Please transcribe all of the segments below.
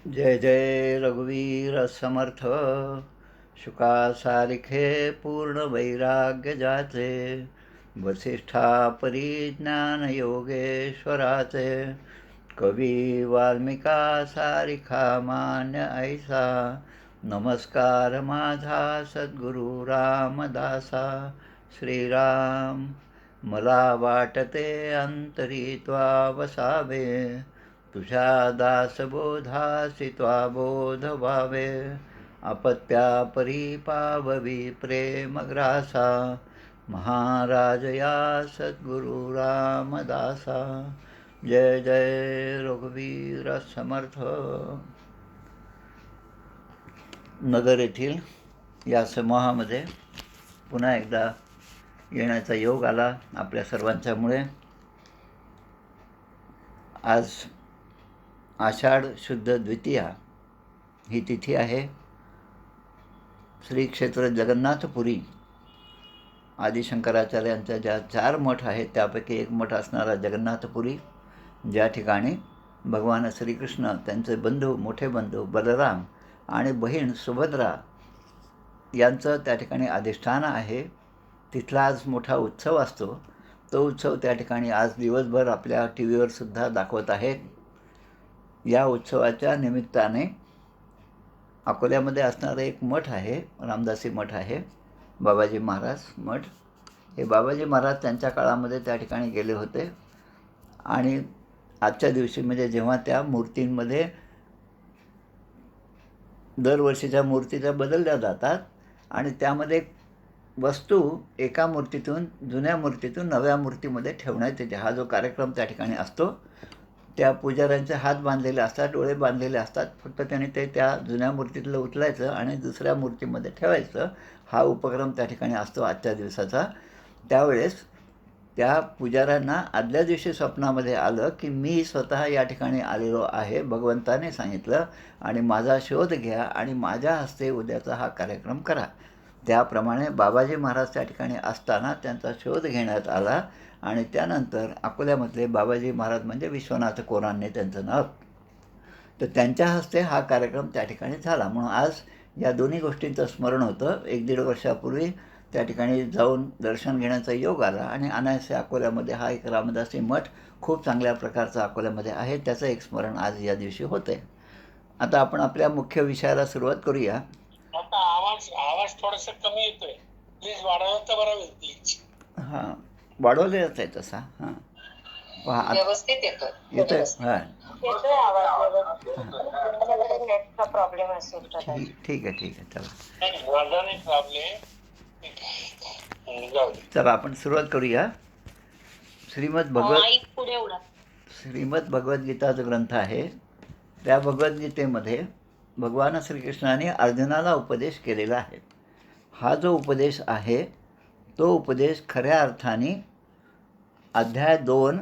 जय जय रघुवीर समर्थ. शुका सारिखे पूर्ण वैराग्य जाचे, वसिष्ठा परिज्ञान योगेश्वराचे. कवी वाल्मिका सारिखा मान्य ऐसा, नमस्कार माझा सद्गुरु रामदासा. श्रीराम मला वाटते अंतरी त्वा वसावे, तुझ्या दासबोधासी त्वा बोध व्हावे. अपत्या परिपाववी प्रेमग्रासा, महाराज या सद्गुरु रामदासा. जय जय रघुवीर समर्थ. नगर येथील या समूहामध्ये पुन्हा एकदा येण्याचा योग आला आपल्या सर्वांच्यामुळे. आज आषाढ शुद्ध द्वितीया ही तिथी आहे. श्री क्षेत्र जगन्नाथपुरी आदिशंकराचार्यांच्या ज्या 4 मठ आहेत त्यापैकी एक मठ असणारा जगन्नाथपुरी, ज्या ठिकाणी भगवान श्रीकृष्ण, त्यांचे बंधू, मोठे बंधू बलराम आणि बहीण सुभद्रा यांचं त्या ठिकाणी अधिष्ठान आहे. तिथला आज मोठा उत्सव असतो. तो उत्सव त्या ठिकाणी आज दिवसभर आपल्या टी व्हीवर सुद्धा दाखवत आहेत. या उत्सवाच्या निमित्ताने अकोल्यामध्ये असणारं एक मठ आहे, रामदासी मठ आहे, बाबाजी महाराज मठ. हे बाबाजी महाराज त्यांच्या काळामध्ये त्या ठिकाणी गेले होते आणि आजच्या दिवशी म्हणजे जेव्हा त्या मूर्तींमध्ये दरवर्षीच्या मूर्ती त्या बदलल्या जातात आणि त्यामध्ये वस्तू एका मूर्तीतून, जुन्या मूर्तीतून नव्या मूर्तीमध्ये ठेवण्यात येते. हा जो कार्यक्रम त्या ठिकाणी असतो, त्या पुजाऱ्यांचे हात बांधलेले असतात, डोळे बांधलेले असतात. फक्त त्याने ते त्या जुन्या मूर्तीतलं उचलायचं आणि दुसऱ्या मूर्तीमध्ये ठेवायचं. हा उपक्रम त्या ठिकाणी असतो आजच्या दिवसाचा. त्यावेळेस त्या पुजाऱ्यांना आदल्या दिवशी स्वप्नामध्ये आलं की मी स्वतः या ठिकाणी आलेलो आहे, भगवंताने सांगितलं, आणि माझा शोध घ्या आणि माझ्या हस्ते उद्याचा हा कार्यक्रम करा. त्याप्रमाणे बाबाजी महाराज त्या ठिकाणी असताना त्यांचा शोध घेण्यात आला आणि त्यानंतर अकोल्यामधले बाबाजी महाराज म्हणजे विश्वनाथ कोरांनी त्यांचं नाव, तर त्यांच्या हस्ते हा कार्यक्रम त्या ठिकाणी झाला. म्हणून आज या दोन्ही गोष्टींचं स्मरण होतं. 1-1.5 वर्षापूर्वी त्या ठिकाणी जाऊन दर्शन घेण्याचा योग आला आणि अनायासे अकोल्यामध्ये हा एक रामदासी मठ खूप चांगल्या प्रकारचा अकोल्यामध्ये आहे, त्याचं एक स्मरण आज या दिवशी होते. आता आपण आपल्या मुख्य विषयाला सुरुवात करूया. आता आवाज थोडासा कमी येतोय, प्लीज वाढवलं तर बरं होईल प्लीज. हां, वाढवलेलाच आहे तसा. हां, पहा व्यवस्थित येतोय. येतोय. हां, येतोय आवाज व्यवस्थित. नेटचा प्रॉब्लेम असेल तर ठीक आहे. चला माझा नाही प्रॉब्लेम. चला आपण सुरुवात करूया. श्रीमद भगवद्गीता जो ग्रंथ आहे, त्या भगवद्गीतेमध्ये भगवान श्रीकृष्णाने अर्जुनाला उपदेश केलेला आहे. हा जो उपदेश आहे तो उपदेश खऱ्या अर्थाने अध्याय 2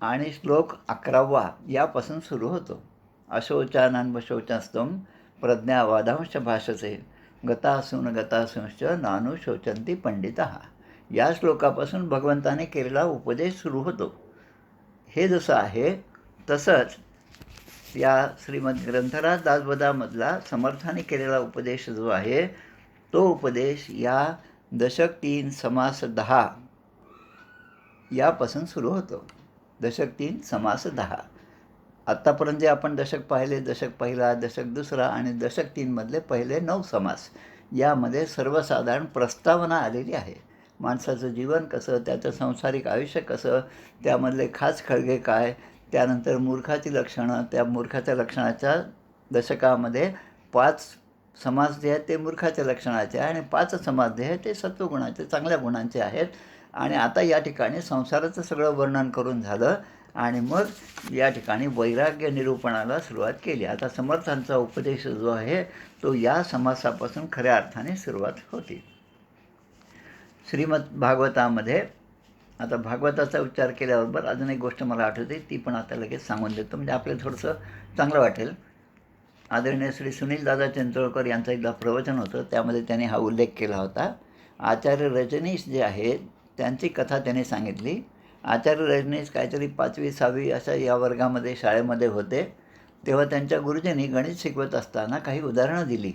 आणि श्लोक 11 यापासून सुरू होतो. अशोचानन्वशोचस्तम प्रज्ञावादांश भाषसे, गतासूंश्च नानु शोचंती पंडितः. या श्लोकापासून भगवंताने केलेला उपदेश सुरू होतो. हे जसं आहे तसंच या श्रीमद ग्रंथराज दासबोधामधला समर्थाने केलेला उपदेश जो आहे तो उपदेश या दशक 3 समास 10 यापासून सुरू होतो. दशक 3 समास 10. आत्तापर्यंत जे आपण दशक पाहिले, दशक पहिला, दशक दुसरा आणि दशक 3 मधले पहिले 9 समास, यामध्ये सर्वसाधारण प्रस्तावना आलेली आहे. माणसाचं जीवन कसं, त्याचं सांसारिक आयुष्य कसं, त्यामधले खास खळगे काय, त्यानंतर मूर्खाची लक्षणं, त्या मूर्खाच्या लक्षणाच्या दशकामध्ये 5 समास जे आहेत ते मूर्खाच्या लक्षणाचे आणि 5 समास जे आहेत ते सत्वगुणाचे, चांगल्या गुणांचे आहेत. आणि आता या ठिकाणी संसाराचं सगळं वर्णन करून झालं आणि मग या ठिकाणी वैराग्य निरूपणाला सुरुवात केली. आता समर्थांचा उपदेश जो आहे तो या समासापासून खऱ्या अर्थाने सुरुवात होती. श्रीमद भागवतामध्ये, आता भागवताचा उच्चार केल्याबरोबर अजून एक गोष्ट मला आठवते, ती पण आता लगेच सांगून देतो म्हणजे आपल्याला थोडंसं चांगलं वाटेल. आदरणीय श्री सुनील दादा चिंचोळकर यांचं एकदा प्रवचन होतं, त्यामध्ये त्यांनी हा उल्लेख केला होता. आचार्य रजनीश जे आहेत त्यांची कथा त्यांनी सांगितली. आचार्य रजनीश काहीतरी 5वी 6वी अशा या वर्गामध्ये शाळेमध्ये होते. तेव्हा त्यांच्या गुरुजींनी गणित शिकवत असताना काही उदाहरणं दिली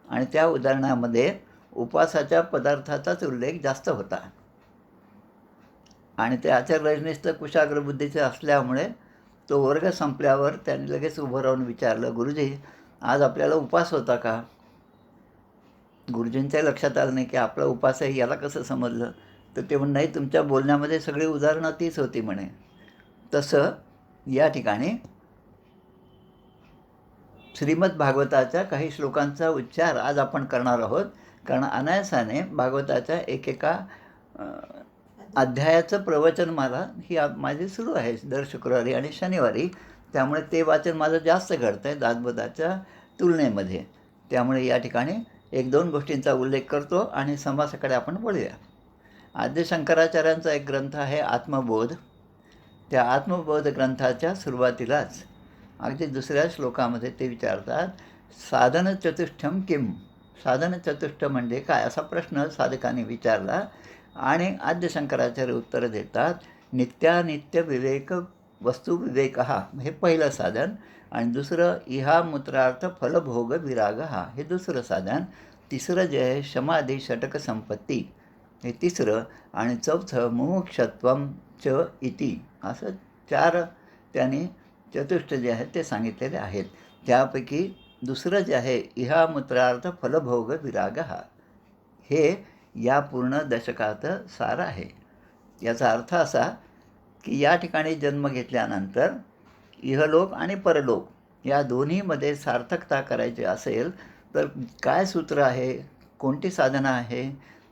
आणि त्या उदाहरणामध्ये उपासाच्या पदार्थाचाच उल्लेख जास्त होता. आणि ते आचार्य रजनीश तर कुशाग्र बुद्धीचे असल्यामुळे तो वर्ग संपल्यावर त्यांनी लगेच उभं राहून विचारलं, गुरुजी आज आपल्याला उपास होता का? गुरुजींच्या लक्षात आलं नाही की आपला उपास आहे, याला कसं समजलं? तर ते म्हणे, नाही तुमच्या बोलण्यामध्ये सगळी उदाहरणं तीच होती म्हणे. तसं या ठिकाणी श्रीमद भागवताच्या काही श्लोकांचा उच्चार आज आपण करणार आहोत, कारण अनायासाने भागवताच्या एकेका अध्यायाचं प्रवचन ही माझी सुरू आहे दर शुक्रवारी आणि शनिवारी. त्यामुळे ते वाचन माझं जास्त घडतं आहे दासबोधाच्या तुलनेमध्ये. त्यामुळे या ठिकाणी 1-2 गोष्टींचा उल्लेख करतो आणि समासाकडे आपण वळूया. आद्य शंकराचार्यांचा एक ग्रंथ आहे आत्मबोध. त्या आत्मबोध ग्रंथाच्या सुरुवातीलाच अगदी दुसऱ्या श्लोकामध्ये ते विचारतात, साधन चतुष्टयम किम? साधन चतुष्ट म्हणजे काय, असा प्रश्न साधकांनी विचारला आणि आद्य शंकराचार्य उत्तर देतात, नित्यानित्य विवेक वस्तू विवेक हे पहिलं साधन, आणि दुसरं इहामूत्रार्थ फलभोग विराग हे दुसरं साधन, तिसरं जे आहे समाधी षटक संपत्ती हे तिसरं, आणि चौथं मुमुक्षत्वम च इति, असं 4 त्यांनी चतुष्ट जे आहेत ते सांगितलेले आहेत. त्यापैकी दुसरं जे आहे इहामूत्रार्थ फलभोग विराग हे या पूर्ण दशकाचं सार आहे. याचा अर्थ असा की या ठिकाणी जन्म घेतल्यानंतर इहलोक आणि परलोक या दोन्हीमध्ये सार्थकता करायची असेल तर काय सूत्र आहे, कोणती साधनं आहे?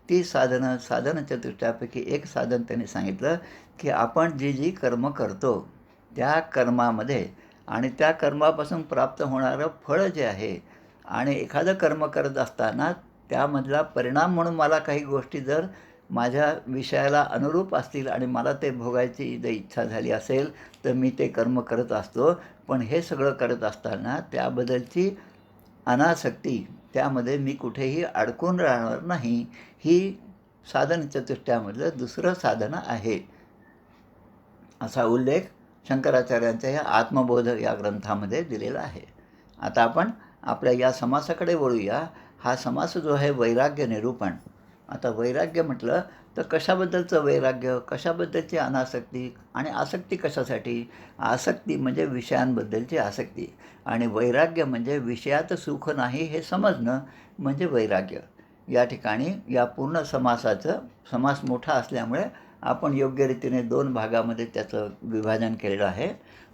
ती साधन चतुष्टयापैकी एक साधन त्यांनी सांगितलं की आपण जी कर्म करतो त्या कर्मामध्ये आणि त्या कर्मापासून प्राप्त होणारं फळ जे आहे, आणि एखादं कर्म करत असताना त्यामधला परिणाम म्हणून मला काही गोष्टी जर माझ्या विषयाला अनुरूप असतील आणि मला ते भोगायची जर इच्छा झाली असेल तर मी ते कर्म करत असतो. पण हे सगळं करत असताना त्याबद्दलची अनासक्ती, त्यामध्ये मी कुठेही अडकून राहणार नाही, ही साधन चतुष्टयामधलं दुसरं साधन आहे, असा उल्लेख शंकराचार्यांच्या या आत्मबोध या ग्रंथामध्ये दिलेला आहे. आता आपण आपल्या या समासाकडे वळूया. हा समास जो आहे वैराग्य निरूपण. आता वैराग्य म्हटलं तर कशाबद्दलचं वैराग्य, कशाबद्दलची अनासक्ती आणि आसक्ती कशासाठी? आसक्ती म्हणजे विषयांबद्दलची आसक्ती, आणि वैराग्य म्हणजे विषयात सुख नाही हे समजणं म्हणजे वैराग्य. या ठिकाणी या पूर्ण समास मोठा असल्यामुळे आपण योग्य रीतीने 2 भागामध्ये त्याचं विभाजन केलेलं आहे.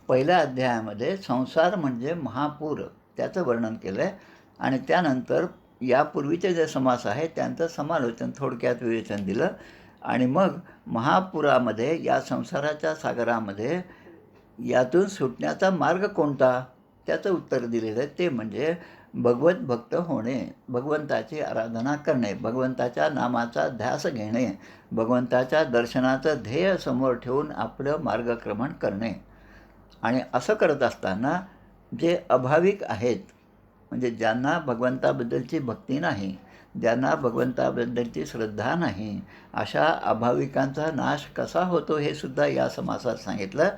पहिल्या अध्यायामध्ये संसार म्हणजे महापूर त्याचं वर्णन केलं आहे, आणि त्यानंतर यापूर्वीचे जे समास आहे त्यांचं समालोचन थोडक्यात विवेचन दिलं, आणि मग महापुरामध्ये या संसाराच्या सागरामध्ये यातून सुटण्याचा मार्ग कोणता त्याचं उत्तर दिलेलं आहे. ते म्हणजे भगवत भक्त होणे, भगवंताची आराधना करणे, भगवंताच्या नामाचा ध्यास घेणे, भगवंताच्या दर्शनाचं ध्येय समोर ठेवून आपलं मार्गक्रमण करणे. आणि असं करत असताना जे अभाविक आहेत, म्हणजे ज्यांना भगवंताबद्दलची भक्ती नाही, ज्यांना भगवंताबद्दलची श्रद्धा नाही, अशा अभाविकांचा नाश कसा होतो हे सुद्धा या समासात सांगितलं.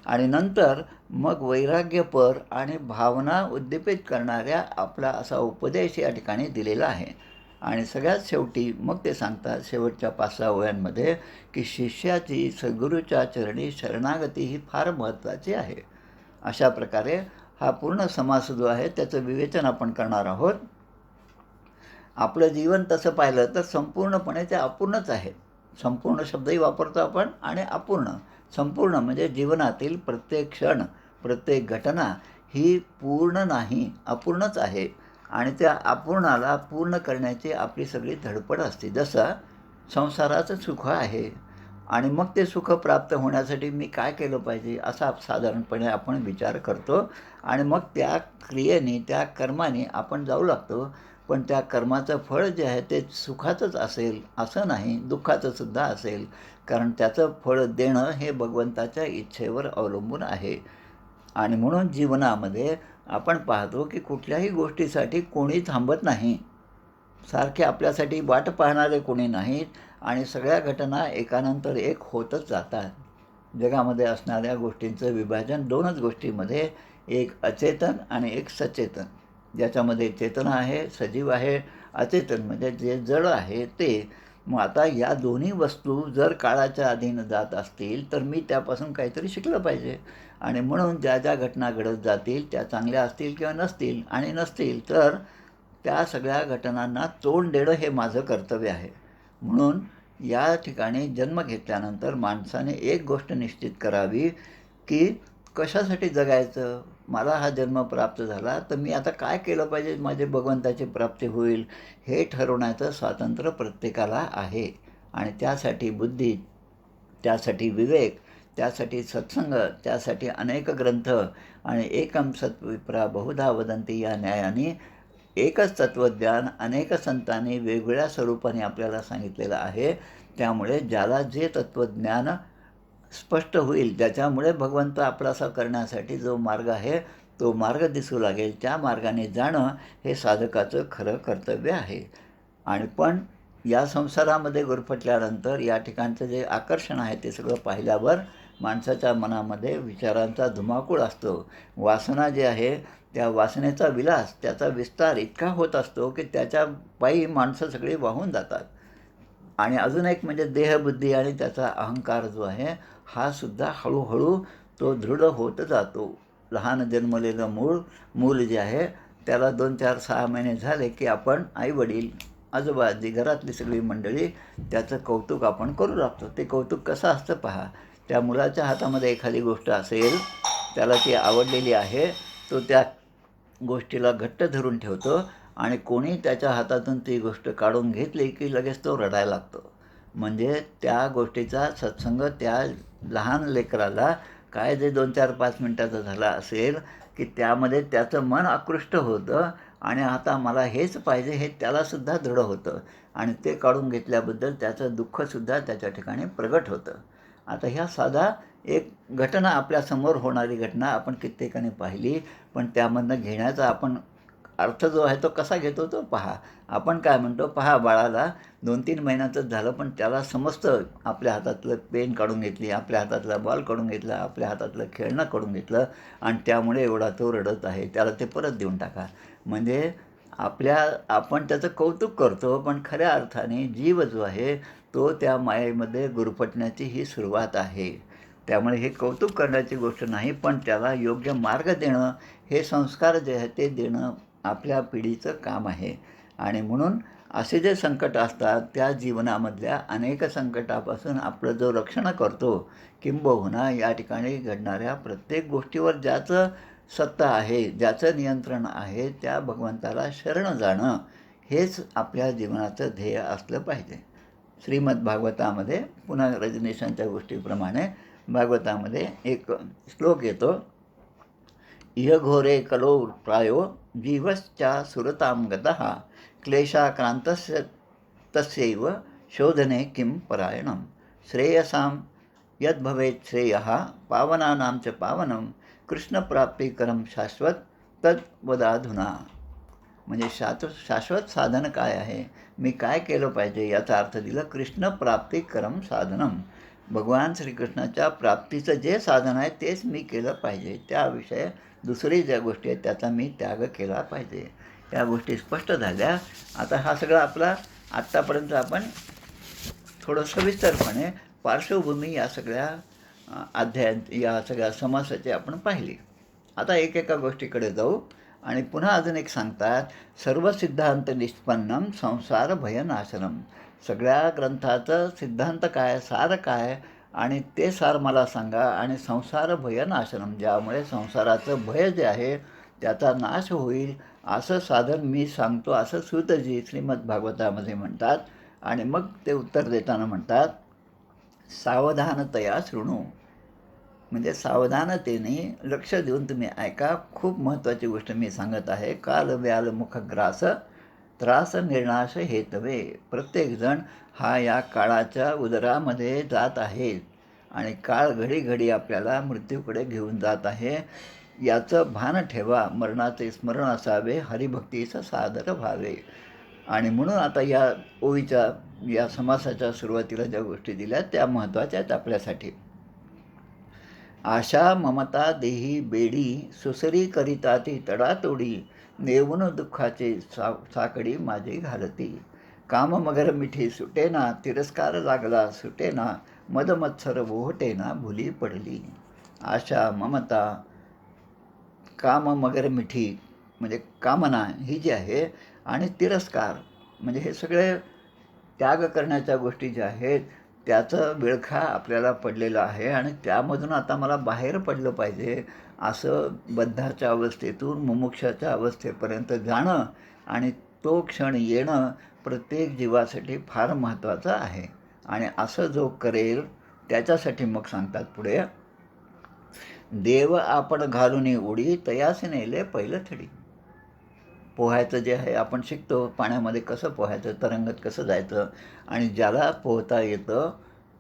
आणि नंतर मग वैराग्यपर आणि भावना उद्दीपित करणाऱ्या आपला असा उपदेश या ठिकाणी दिलेला आहे. आणि सगळ्यात शेवटी मग ते सांगतात शेवटच्या 5-6 ओव्यांमध्ये की शिष्याची सद्गुरूच्या चरणी शरणागती ही फार महत्त्वाची आहे. अशा प्रकारे हा पूर्ण समास जो आहे त्याचं विवेचन आपण करणार आहोत. आपलं जीवन तसं पाहिलं तर संपूर्णपणे ते अपूर्णच आहे. संपूर्ण शब्दही वापरतो आपण, आणि अपूर्ण. संपूर्ण म्हणजे जीवनातील प्रत्येक क्षण, प्रत्येक घटना ही पूर्ण नाही, अपूर्णच आहे, आणि त्या अपूर्णाला पूर्ण करण्याची आपली सगळी धडपड असते. जसं संसाराचं सुख आहे, आणि मग ते सुख प्राप्त होण्यासाठी मी काय केलं पाहिजे असा साधारणपणे आपण विचार करतो, आणि मग त्या क्रियेने, त्या कर्माने आपण जाऊ लागतो. पण त्या कर्माचं फळ जे आहे ते सुखाचंच असेल असं नाही, दुःखाचं सुद्धा असेल, कारण त्याचं फळ देणं हे भगवंताच्या इच्छेवर अवलंबून आहे. आणि म्हणून जीवनामध्ये आपण पाहतो की कुठल्याही गोष्टीसाठी कोणी थांबत नाही, सारखे आपल्यासाठी वाट पाहणारे कोणी नाहीत, आणि सगळ्या घटना एकानंतर एक होतच जातात. जगामध्ये असणाऱ्या गोष्टींचं विभाजन 2च गोष्टींमध्ये, एक अचेतन आणि एक सचेतन. ज्याच्यामध्ये चेतना आहे, सजीव आहे, अचेतन म्हणजे जे जड आहे ते. मग आता या दोन्ही वस्तू जर काळाच्या अधीन जात असतील तर मी त्यापासून काहीतरी शिकलं पाहिजे. आणि म्हणून ज्या ज्या घटना घडत जातील त्या चांगल्या असतील किंवा नसतील, आणि नसतील तर त्या सगळ्या घटनांना तोंड देणं हे माझं कर्तव्य आहे. म्हणून या ठिकाणी जन्म घेतल्यानंतर माणसाने एक गोष्ट निश्चित करावी की कशासाठी जगायचं. मला हा जन्म प्राप्त झाला तर मी आता काय केलं पाहिजे माझे भगवंताची प्राप्ती होईल, हे ठरवण्याचं स्वातंत्र्य प्रत्येकाला आहे. आणि त्यासाठी बुद्धी, त्यासाठी विवेक, त्यासाठी सत्संग, त्यासाठी अनेक ग्रंथ आणि एकम सत्विप्रा बहुधा वदंती या न्यायाने एकच तत्त्वज्ञान अनेक संतांनी वेगवेगळ्या स्वरूपाने आपल्याला सांगितलेलं आहे. त्यामुळे ज्याला जे तत्त्वज्ञान स्पष्ट होईल, ज्याच्यामुळे भगवंत आपलासा करण्यासाठी जो मार्ग आहे तो मार्ग दिसू लागेल, त्या मार्गाने जाणं हे साधकाचं खरं कर्तव्य आहे. आणि पण या संसारामध्ये गुरफटल्यानंतर या ठिकाणचं जे आकर्षण आहे ते सगळं पाहिल्यावर माणसाच्या मनामध्ये विचारांचा धुमाकूळ असतो. वासना जी आहे त्या वासनेचा विलास, त्याचा विस्तार इतका होत असतो की त्याच्या पायी माणसं सगळी वाहून जातात. आणि अजून एक म्हणजे देहबुद्धी आणि त्याचा अहंकार जो आहे हा सुद्धा हळूहळू तो दृढ होत जातो. लहान जन्मलेलं मूल जे आहे त्याला 2-4-6 महिने झाले की आपण आईवडील, आजोबा, जी घरातली सगळी मंडळी त्याचं कौतुक आपण करू लागतो. ते कौतुक कसं असतं पहा. त्या मुलाच्या हातामध्ये एखादी गोष्ट असेल, त्याला ती आवडलेली आहे, तो त्या गोष्टीला घट्ट धरून ठेवतो आणि कोणी त्याच्या हातातून ती गोष्ट काढून घेतली की लगेच तो रडायला लागतो. म्हणजे त्या गोष्टीचा सत्संग त्या लहान लेकराला काय जे 2-4-5 मिनटाचा झाला असेल की त्यामध्ये त्याचं मन आकृष्ट होतं आणि आता मला हेच पाहिजे हे त्यालासुद्धा दृढ होतं आणि ते काढून घेतल्याबद्दल त्याचं दुःखसुद्धा त्याच्या ठिकाणी प्रगट होतं. आता ह्या साधा एक घटना आपल्यासमोर होणारी घटना आपण कित्येकाने पाहिली, पण त्यामधनं घेण्याचा आपण अर्थ जो आहे तो कसा घेतो तो पहा. आपण काय म्हणतो, पहा बाळाला 2-3 महिन्याचंच झालं पण त्याला समजतं, आपल्या हातातलं पेन काढून घेतली, आपल्या हातातला बॉल काढून घेतला, आपल्या हातातलं खेळणं काढून घेतलं आणि त्यामुळे एवढा तो रडत आहे, त्याला ते परत देऊन टाका. म्हणजे आपण त्याचं कौतुक करतो पण खऱ्या अर्थाने जीव जो आहे तो त्या मायेमध्ये गुरफटण्याची ही सुरुवात आहे. त्यामुळे हे कौतुक करण्याची गोष्ट नाही, पण त्याला योग्य मार्ग देणं, हे संस्कार जे आहे ते देणं आपल्या पिढीचं काम आहे. आणि म्हणून असे जे संकट असतात त्या जीवनामधल्या अनेक संकटापासून आपलं जो रक्षण करतो, किंबहुना या ठिकाणी घडणाऱ्या प्रत्येक गोष्टीवर ज्याचं सत्ता आहे, ज्याचं नियंत्रण आहे, त्या भगवंताला शरण जाणं हेच आपल्या जीवनाचं ध्येय असलं पाहिजे. श्रीमद भागवतामध्ये पुन्हा रजनीशांच्या गोष्टीप्रमाणे भागवतामध्ये एक श्लोक येतो, इह घोरे कलो प्रायो जीवश्चा सुरतां गतः क्लेशाक्रांतस्य तस्यैव शोधने किं परायणं श्रेयसां यद्भवेत् श्रेयः पावनानां च पावनं कृष्णप्राप्तिकरं शाश्वत तद्वदाधुना. म्हणजे शाश्वत साधन काय आहे, मी काय केलं पाहिजे याचा अर्थ दिला, कृष्णप्राप्तिकरं साधनम. भगवान श्रीकृष्णाच्या प्राप्तीचं जे साधन आहे तेच मी केलं पाहिजे. त्याविषयी दुसरी ज्या गोष्टी आहेत त्याचा मी त्याग केला पाहिजे. या गोष्टी स्पष्ट झाल्या. आता हा सगळा आपला आत्तापर्यंत आपण थोडं सविस्तरपणे पार्श्वभूमी या सगळ्या अध्यायांत या सगळ्या समासाची आपण पाहिली. आता एकेका गोष्टीकडे जाऊ. आणि पुन्हा अजून एक सांगतात, सर्व सिद्धांत निष्पन्नम संसार भयनाशनम. सगळ्या ग्रंथाचं सिद्धांत काय, सार काय, आणि ते सार मला सांगा. आणि संसार भयनाशनम, ज्यामुळे संसाराचं भय जे आहे त्याचा नाश होईल असं साधन मी सांगतो, असं सूतजी श्रीमद भागवतामध्ये म्हणतात. आणि मग ते उत्तर देताना म्हणतात, सावधानतया शृणू. म्हणजे सावधानतेने लक्ष देऊन तुम्ही ऐका. खूप महत्त्वाची गोष्ट मी सांगत आहे. काल व्याल मुखग्रास त्रास निर्नाश हेतवे. प्रत्येकजण हा या काळाच्या उदरामध्ये जात आहे आणि काळ घडी घडी आपल्याला मृत्यूकडे घेऊन जात आहे. याचं भान ठेवा. मरणाचे स्मरण असावे, हरिभक्तीचं सादर व्हावे. आणि म्हणून आता या ओळीच्या या समासाच्या सुरुवातीला ज्या गोष्टी दिल्या त्या महत्त्वाच्या आहेत आपल्यासाठी. आशा ममता देही बेडी सुसरी करिता ती तडातोडी नेऊन दुःखाचे साकडी माझी घालती काम मगर मिठी सुटेना तिरस्कार लागला सुटेना मदमत्सर ओहटेना भुली पडली. आशा ममता काम मगर मिठी म्हणजे कामना ही जी आहे आणि तिरस्कार म्हणजे हे सगळे त्याग करण्याच्या गोष्टी ज्या आहेत त्याचं विळखा आपल्याला पडलेला आहे आणि त्यामधून आता मला बाहेर पडलं पाहिजे असं बद्धाच्या अवस्थेतून मुमुक्षाच्या अवस्थेपर्यंत जाणं आणि तो क्षण येणं प्रत्येक जीवासाठी फार महत्त्वाचं आहे. आणि असं जो करेल त्याच्यासाठी मग सांगतात पुढे, देव आपण घालून उडी तयास नेले पहिलं थडी. पोहायचं जे आहे आपण शिकतो पाण्यामध्ये कसं पोहायचं, तरंगत कसं जायचं, आणि ज्याला पोहता येतं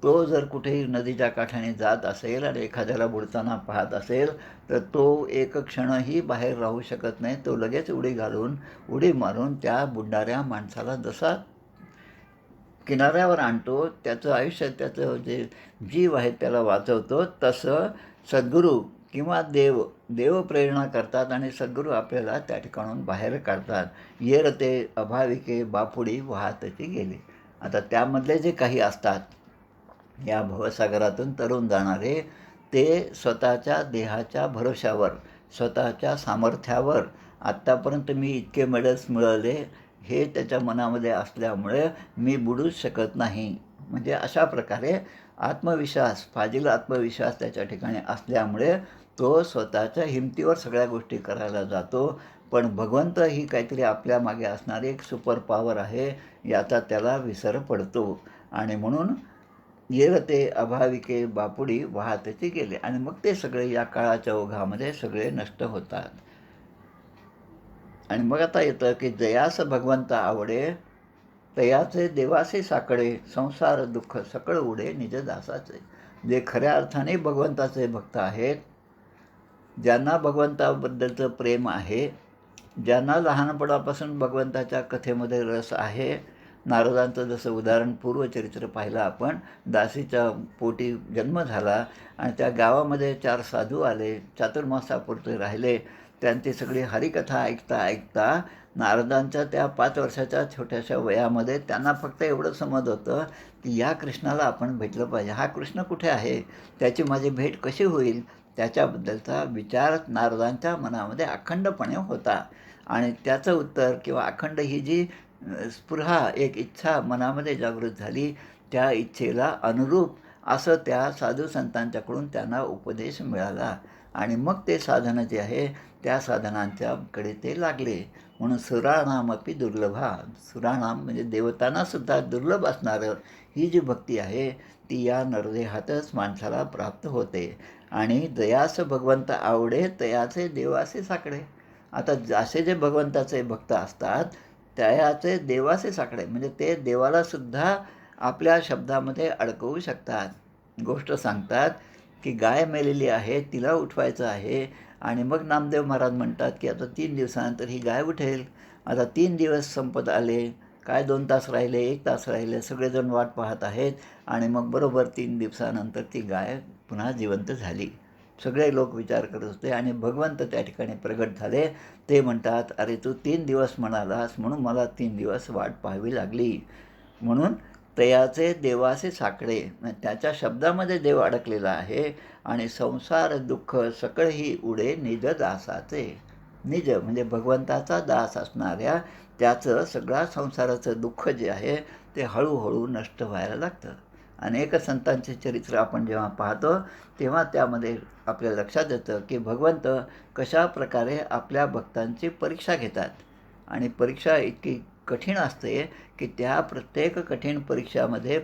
तो जर कुठेही नदीच्या काठाने जात असेल आणि एखाद्याला बुडताना पाहत असेल तर तो एक क्षणही बाहेर राहू शकत नाही. तो लगेच उडी मारून त्या बुडणाऱ्या माणसाला जसा किनाऱ्यावर आणतो, त्याचं आयुष्य, त्याचं जे जीव आहे त्याला वाचवतो. तसं सद्गुरू किंवा देव प्रेरणा करतात आणि सद्गुरू आपल्याला त्या ठिकाणून बाहेर काढतात. येर ते अभाविके बापुडी वाहतची गेले. आता त्यामधले जे काही असतात या भवसागरातून तरुण जाणारे, ते स्वतःच्या देहाच्या भरोश्यावर, स्वतःच्या सामर्थ्यावर आत्तापर्यंत मी इतके मेडल्स मिळवले हे त्याच्या मनामध्ये असल्यामुळे मी बुडूच शकत नाही. म्हणजे अशा प्रकारे आत्मविश्वास, फाजील आत्मविश्वास त्याच्या ठिकाणी असल्यामुळे तो स्वतःच्या हिमतीवर सगळ्या गोष्टी करायला जातो. पण भगवंत ही काहीतरी आपल्या मागे असणारी एक सुपर पॉवर आहे याचा त्याला विसर पडतो. आणि म्हणून येर ते अभाविके बापुडी वाहतचे गेले. आणि मग ते सगळे या काळाच्या ओघामध्ये सगळे नष्ट होतात. आणि मग आता येतं की जयास भगवंत आवडे तयाचे देवासे साकडे संसार दुःख सकळ उडे निज दासाचे. जे खऱ्या अर्थाने भगवंताचे भक्त आहेत, ज्यांना भगवंताबद्दलचं प्रेम आहे, ज्यांना लहानपणापासून भगवंताच्या कथेमध्ये रस आहे. नारदांचं जसं उदाहरण पूर्वचरित्र पाहिलं आपण, दासीच्या पोटी जन्म झाला आणि त्या गावामध्ये 4 साधू आले, चातुर्मासापुरते राहिले. त्यांची सगळी हरिकथा ऐकता ऐकता नारदांच्या त्या 5 वर्षाच्या छोट्याशा वयामध्ये त्यांना फक्त एवढं समज होतं की या कृष्णाला आपण भेटलं पाहिजे. हा कृष्ण कुठे आहे, त्याची माझी भेट कशी होईल, त्याच्याबद्दलचा विचार नारदांच्या मनामध्ये अखंडपणे होता. आणि त्याचं उत्तर किंवा अखंड ही जी स्पृहा, एक इच्छा मनामध्ये जागृत झाली, त्या इच्छेला अनुरूप असं त्या साधू संतांच्याकडून त्यांना उपदेश मिळाला. आणि मग ते साधनं जे आहे त्या साधनांच्याकडे ते लागले. म्हणून सुराणामपि दुर्लभा, सुराणाम म्हणजे देवतांनासुद्धा दुर्लभ असणारं ही जी भक्ती आहे ती या नरदेहातच माणसाला प्राप्त होते. आणि जयास भगवंत आवडे तयाचे देवासे साकडे. आता असे जे भगवंताचे भक्त असतात त्याचे देवासे साकडे म्हणजे ते देवालासुद्धा आपल्या शब्दामध्ये अडकवू शकतात. गोष्ट सांगतात की गाय मेलेली आहे, तिला उठवायचं आहे. आणि मग नामदेव महाराज म्हणतात की आता 3 दिवसानंतर ही गाय उठेल. आता 3 दिवस संपत आले, काय 2 तास राहिले, 1 तास राहिले, सगळेजण वाट पाहत आहेत. आणि मग बरोबर 3 दिवसानंतर ती गाय पुन्हा जिवंत झाली. सगळे लोक विचार करत होते आणि भगवंत त्या ठिकाणी प्रगट झाले. ते म्हणतात, अरे तू 3 दिवस म्हणालास म्हणून मला 3 दिवस वाट पाहावी लागली. म्हणून तयाचे देवासे साकडे, त्याच्या शब्दामध्ये देव अडकलेला आहे. आणि संसार दुःख सकळही उडे निज दासाचे. निज म्हणजे भगवंताचा दास असणाऱ्या त्याचं सगळा संसाराचं दुःख जे आहे ते हळूहळू नष्ट व्हायला लागतं. अनेक संतांचे चरित्र आपण जेव्हा पाहतो तेव्हा त्यामध्ये आपल्या लक्षात येतं की भगवंत कशा प्रकारे आपल्या भक्तांची परीक्षा घेतात. आणि परीक्षा इतकी कठीण असते की त्या प्रत्येक कठीण परीक्षामध्ये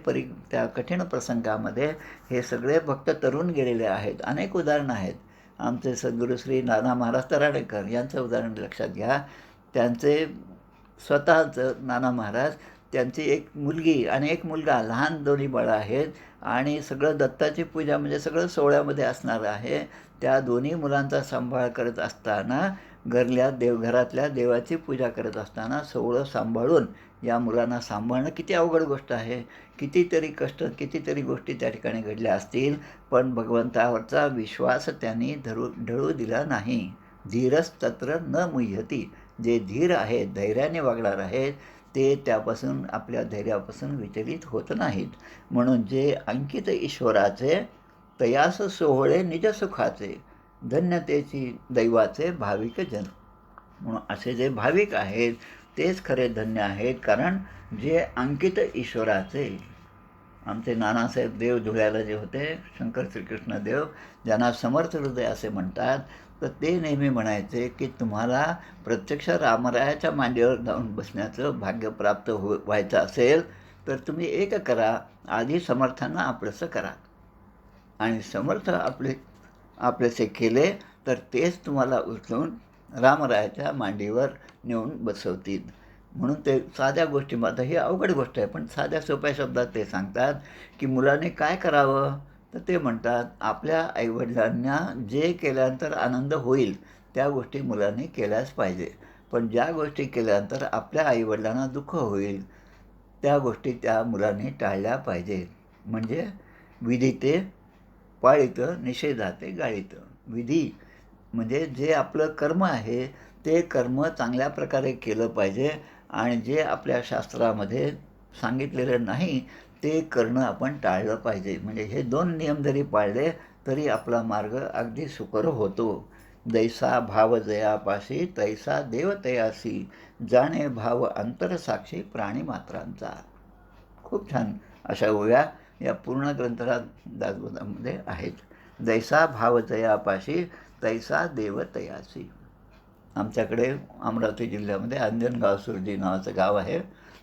त्या कठीण प्रसंगामध्ये हे सगळे भक्त तरुण गेलेले आहेत. अनेक उदाहरणं आहेत. आमचे सद्गुरू श्री नाना महाराज तराडेकर यांचं उदाहरण लक्षात घ्या. त्यांचे स्वतःचं नाना महाराज, त्यांची एक मुलगी आणि एक मुलगा, लहान दोन्ही बाळं आहेत. आणि सगळं दत्ताची पूजा म्हणजे सगळं सोहळ्यामध्ये असणारं आहे. त्या दोन्ही मुलांचा सांभाळ करत असताना घरल्या देवघरातल्या देवाची पूजा करत असताना सोवळं सांभाळून या मुलांना सांभाळणं किती अवघड गोष्ट आहे. कितीतरी कष्ट, कितीतरी गोष्टी त्या ठिकाणी घडल्या असतील, पण भगवंतावरचा विश्वास त्यांनी ढळू दिला नाही. धीरस्तत्र न मुह्यती. जे धीर आहेत, धैर्याने वागणार आहेत, ते त्यापासून, आपल्या धैर्यापासून विचलित होत नाहीत. म्हणून जे अंकित ईश्वराचे तयास सोहळे निज सुखाचे, धन्यतेची दैवाचे भाविक जन. म्हणून असे जे भाविक आहेत तेच खरे धन्य आहेत. कारण जे अंकित ईश्वराचे, आमचे नानासाहेब देव धुळ्याला जे होते, शंकर श्रीकृष्ण देव, ज्यांना समर्थ हृदय असे म्हणतात, तर ते नेहमी म्हणायचे की तुम्हाला प्रत्यक्ष रामरायाच्या मांडीवर जाऊन बसण्याचं भाग्य प्राप्त व्हायचं असेल तर तुम्ही एक करा, आधी समर्थांना आपलंसं करा, आणि समर्थ आपलेसे केले तर तेच तुम्हाला उचलून रामरायाच्या मांडीवर नेऊन बसवतील. म्हणून ते साध्या गोष्टी, आता ही अवघड गोष्ट आहे, पण साध्या सोप्या शब्दात ते सांगतात की मुलाने काय करावं. तर ते म्हणतात आपल्या आईवडिलांना जे केल्यानंतर आनंद होईल त्या गोष्टी मुलांनी केल्याच पाहिजे. पण ज्या गोष्टी केल्यानंतर आपल्या आईवडिलांना दुःख होईल त्या गोष्टी त्या मुलांनी टाळल्या पाहिजेत. म्हणजे विधिते पाळितं, निषेधाते गाळितं. विधी म्हणजे जे आपलं कर्म आहे ते कर्म चांगल्या प्रकारे केलं पाहिजे, आणि जे आपल्या शास्त्रामध्ये सांगितलेलं नाही ते करणं आपण टाळलं पाहिजे. म्हणजे हे 2 नियम जरी पाळले तरी आपला मार्ग अगदी सुकर होतो. दैसा भाव जयापाशी तैसा देव तयासी, जाणे भाव अंतरसाक्षी प्राणीमात्रांचा. खूप छान अशा ओव्या या पूर्ण ग्रंथराज दासबोधामध्ये आहेत. दैसा भाव जयापाशी तैसा देव तयासी. आमच्याकडे अमरावती जिल्ह्यामध्ये अंजनगाव सुरजी नावाचं गाव आहे.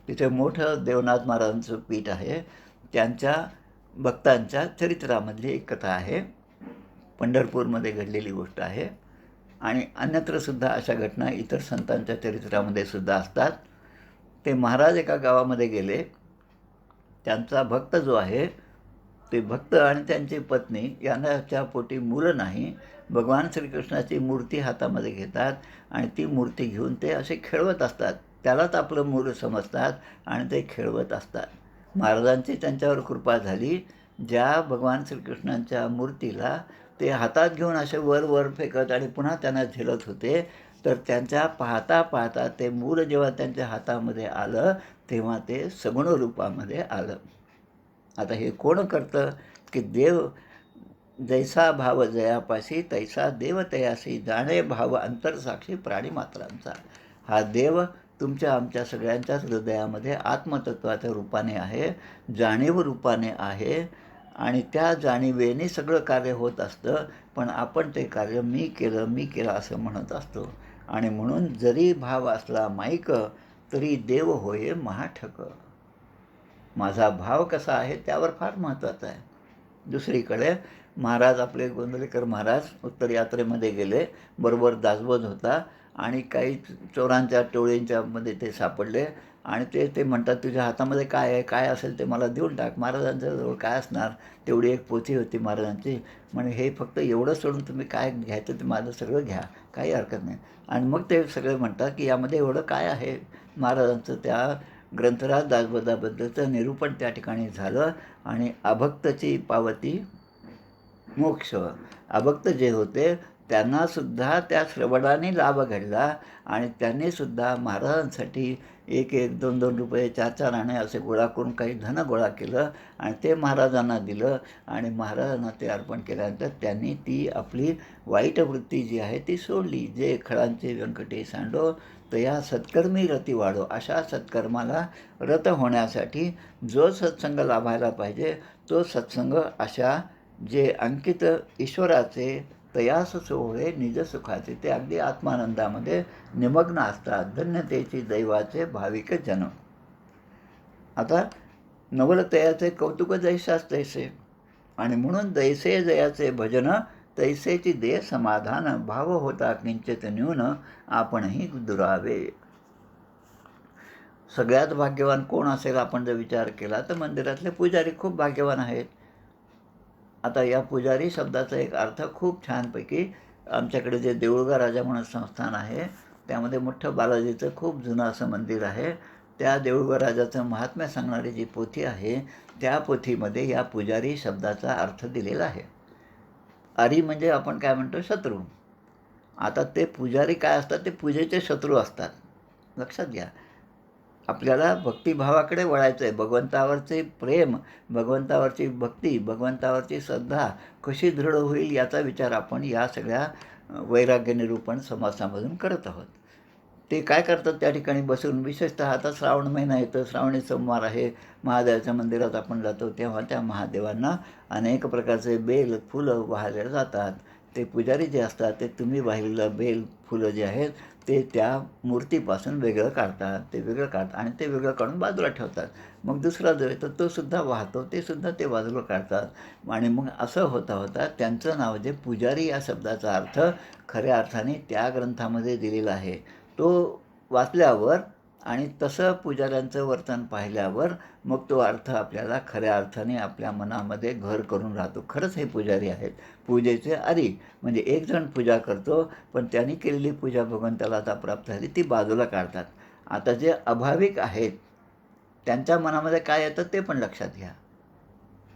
तिथे मोठं देवनाथ महाराजांचं पीठ आहे. त्यांच्या भक्तांच्या चरित्रामधली एक कथा आहे. पंढरपूरमध्ये घडलेली गोष्ट आहे, आणि अन्यत्रसुद्धा अशा घटना इतर संतांच्या चरित्रामध्ये सुद्धा असतात. ते महाराज एका गावामध्ये गेले. त्यांचा भक्त जो आहे, ते भक्त आणि त्यांची पत्नी यांच्या पोटी मुलं नाही. भगवान श्रीकृष्णाची मूर्ती हातामध्ये घेतात आणि ती मूर्ती घेऊन ते असे खेळवत असतात. त्यालाच आपलं मूल समजतात आणि ते खेळवत असतात. महाराजांची त्यांच्यावर कृपा झाली. ज्या भगवान श्रीकृष्णांच्या मूर्तीला ते हातात घेऊन असे वर वर फेकत आणि पुन्हा त्यांना झेलत होते, तर त्यांच्या पाहता पाहता ते मूल जेव्हा त्यांच्या हातामध्ये आलं तेव्हा ते सगुण रूपामध्ये आलं. आता हे कोण करतं की देव, जैसा भाव जयापाशी तैसा देव तयासी, जाणे भाव अंतरसाक्षी प्राणीमात्रांचा. हा देव तुमच्या आमच्या सगळ्यांच्याच हृदयामध्ये आत्मतत्वाच्या रूपाने आहे, जाणीव रूपाने आहे, आणि त्या जाणीवेने सगळं कार्य होत असतं. पण आपण ते कार्य मी केलं असं म्हणत असतो. आणि म्हणून जरी भाव असला माईक तरी देव होय महाठक. माझा भाव कसा आहे त्यावर फार महत्त्वाचं आहे. दुसरीकडे महाराज, आपले गोंदवलेकर महाराज उत्तर यात्रेमध्ये गेले. बरोबर दासबोध होता आणि काही चोरांच्या टोळींच्यामध्ये ते सापडले, आणि ते म्हणतात तुझ्या हातामध्ये काय आहे, काय असेल ते मला देऊन टाक. महाराजांच्याजवळ काय असणार, तेवढी एक पोथी होती महाराजांची. म्हणजे हे फक्त एवढं सोडून तुम्ही काय घ्यायचं ते माझं सगळं घ्या, काही हरकत नाही. आणि मग ते सगळे म्हणतात की यामध्ये एवढं काय आहे. महाराजांचं त्या ग्रंथराज दासबोधाबद्दलचं निरूपण त्या ठिकाणी झालं, आणि अभक्तची पावती मोक्ष. अभक्त जे होते त्यांनासुद्धा त्या श्रवणाने लाभ घडला, आणि त्यांनीसुद्धा महाराजांसाठी 1-1, 2-2 रुपये, 4-4 आणे असे गोळा करून काही धन गोळा केलं आणि ते महाराजांना दिलं. आणि महाराजांना ते अर्पण केल्यानंतर त्यांनी ती आपली वाईट वृत्ती जी आहे ती सोडली. जे खळांचे व्यंकटे सांडो तया सत्कर्मी रती वाढो. अशा सत्कर्माला रत होण्यासाठी जो सत्संग लाभायला पाहिजे तो सत्संग अशा जे अंकित ईश्वराचे तयास सोहळे निज सुखाचे, ते अगदी आत्मानंदामध्ये निमग्न असतात. धन्यतेची दैवाचे भाविक जन. आता नवलतयाचे कौतुक जैसाच तैसे, आणि म्हणून दैसे जयाचे भजन तैसेची दे समाधान, भाव होता किंचित न्यून आपणही दुरावे. सगळ्यात भाग्यवान कोण असेल आपण जर विचार केला तर मंदिरातले पुजारी खूप भाग्यवान आहेत. आता या पुजारी शब्दाचा एक अर्थ खूप छानपैकी आमच्याकडे जे देऊळगा राजा म्हणून संस्थान आहे त्यामध्ये मोठं बालाजीचं खूप जुनं असं मंदिर आहे. त्या देऊळगा राजाचं महात्म्य सांगणारी जी पोथी आहे त्या पोथीमध्ये या पुजारी शब्दाचा अर्थ दिलेला आहे. आरी म्हणजे आपण काय म्हणतो शत्रू. आता ते पुजारी काय असतात ते पूजेचे शत्रू असतात. लक्षात घ्या. आपल्याला भक्तिभावाकडे वळायचं आहे. भगवंतावरचे प्रेम, भगवंतावरची भक्ती, भगवंतावरची श्रद्धा कशी दृढ होईल याचा विचार आपण या सगळ्या वैराग्य निरूपण समासामधून करत आहोत. ते काय करतात त्या ठिकाणी बसून, विशेषतः आता श्रावण महिना येतो, श्रावणी सोमवार आहे, महादेवाच्या मंदिरात आपण जातो तेव्हा त्या महादेवांना अनेक प्रकारचे बेल फुलं वाहिली जातात. ते पुजारी जे असतात ते तुम्ही वाहिलेलं बेल फुलं जे आहेत ते त्या मूर्तीपासून वेगळं काढतात. ते वेगळं काढतात आणि ते वेगळं काढून बाजूला ठेवतात. मग दुसरा जो येतो तो सुद्धा वाहतो, ते सुद्धा ते बाजूला काढतात आणि मग असं होता होता त्यांचं नाव जे पुजारी या शब्दाचा अर्थ खऱ्या अर्थाने त्या ग्रंथामध्ये दिलेला आहे. तो वाचल्यावर आणि तसं पुजाऱ्यांचं वर्तन पाहिल्यावर मग तो अर्थ आपल्याला खऱ्या अर्थाने आपल्या मनामध्ये घर करून राहतो. खरंच हे पुजारी आहेत. पूजेचे आरी म्हणजे एक जण पूजा करतो पण त्यांनी केलेली पूजा भगवंताला आता प्राप्त झाली ती बाजूला काढतात. आता जे अभाविक आहेत त्यांच्या मनामध्ये काय येतं ते पण लक्षात घ्या.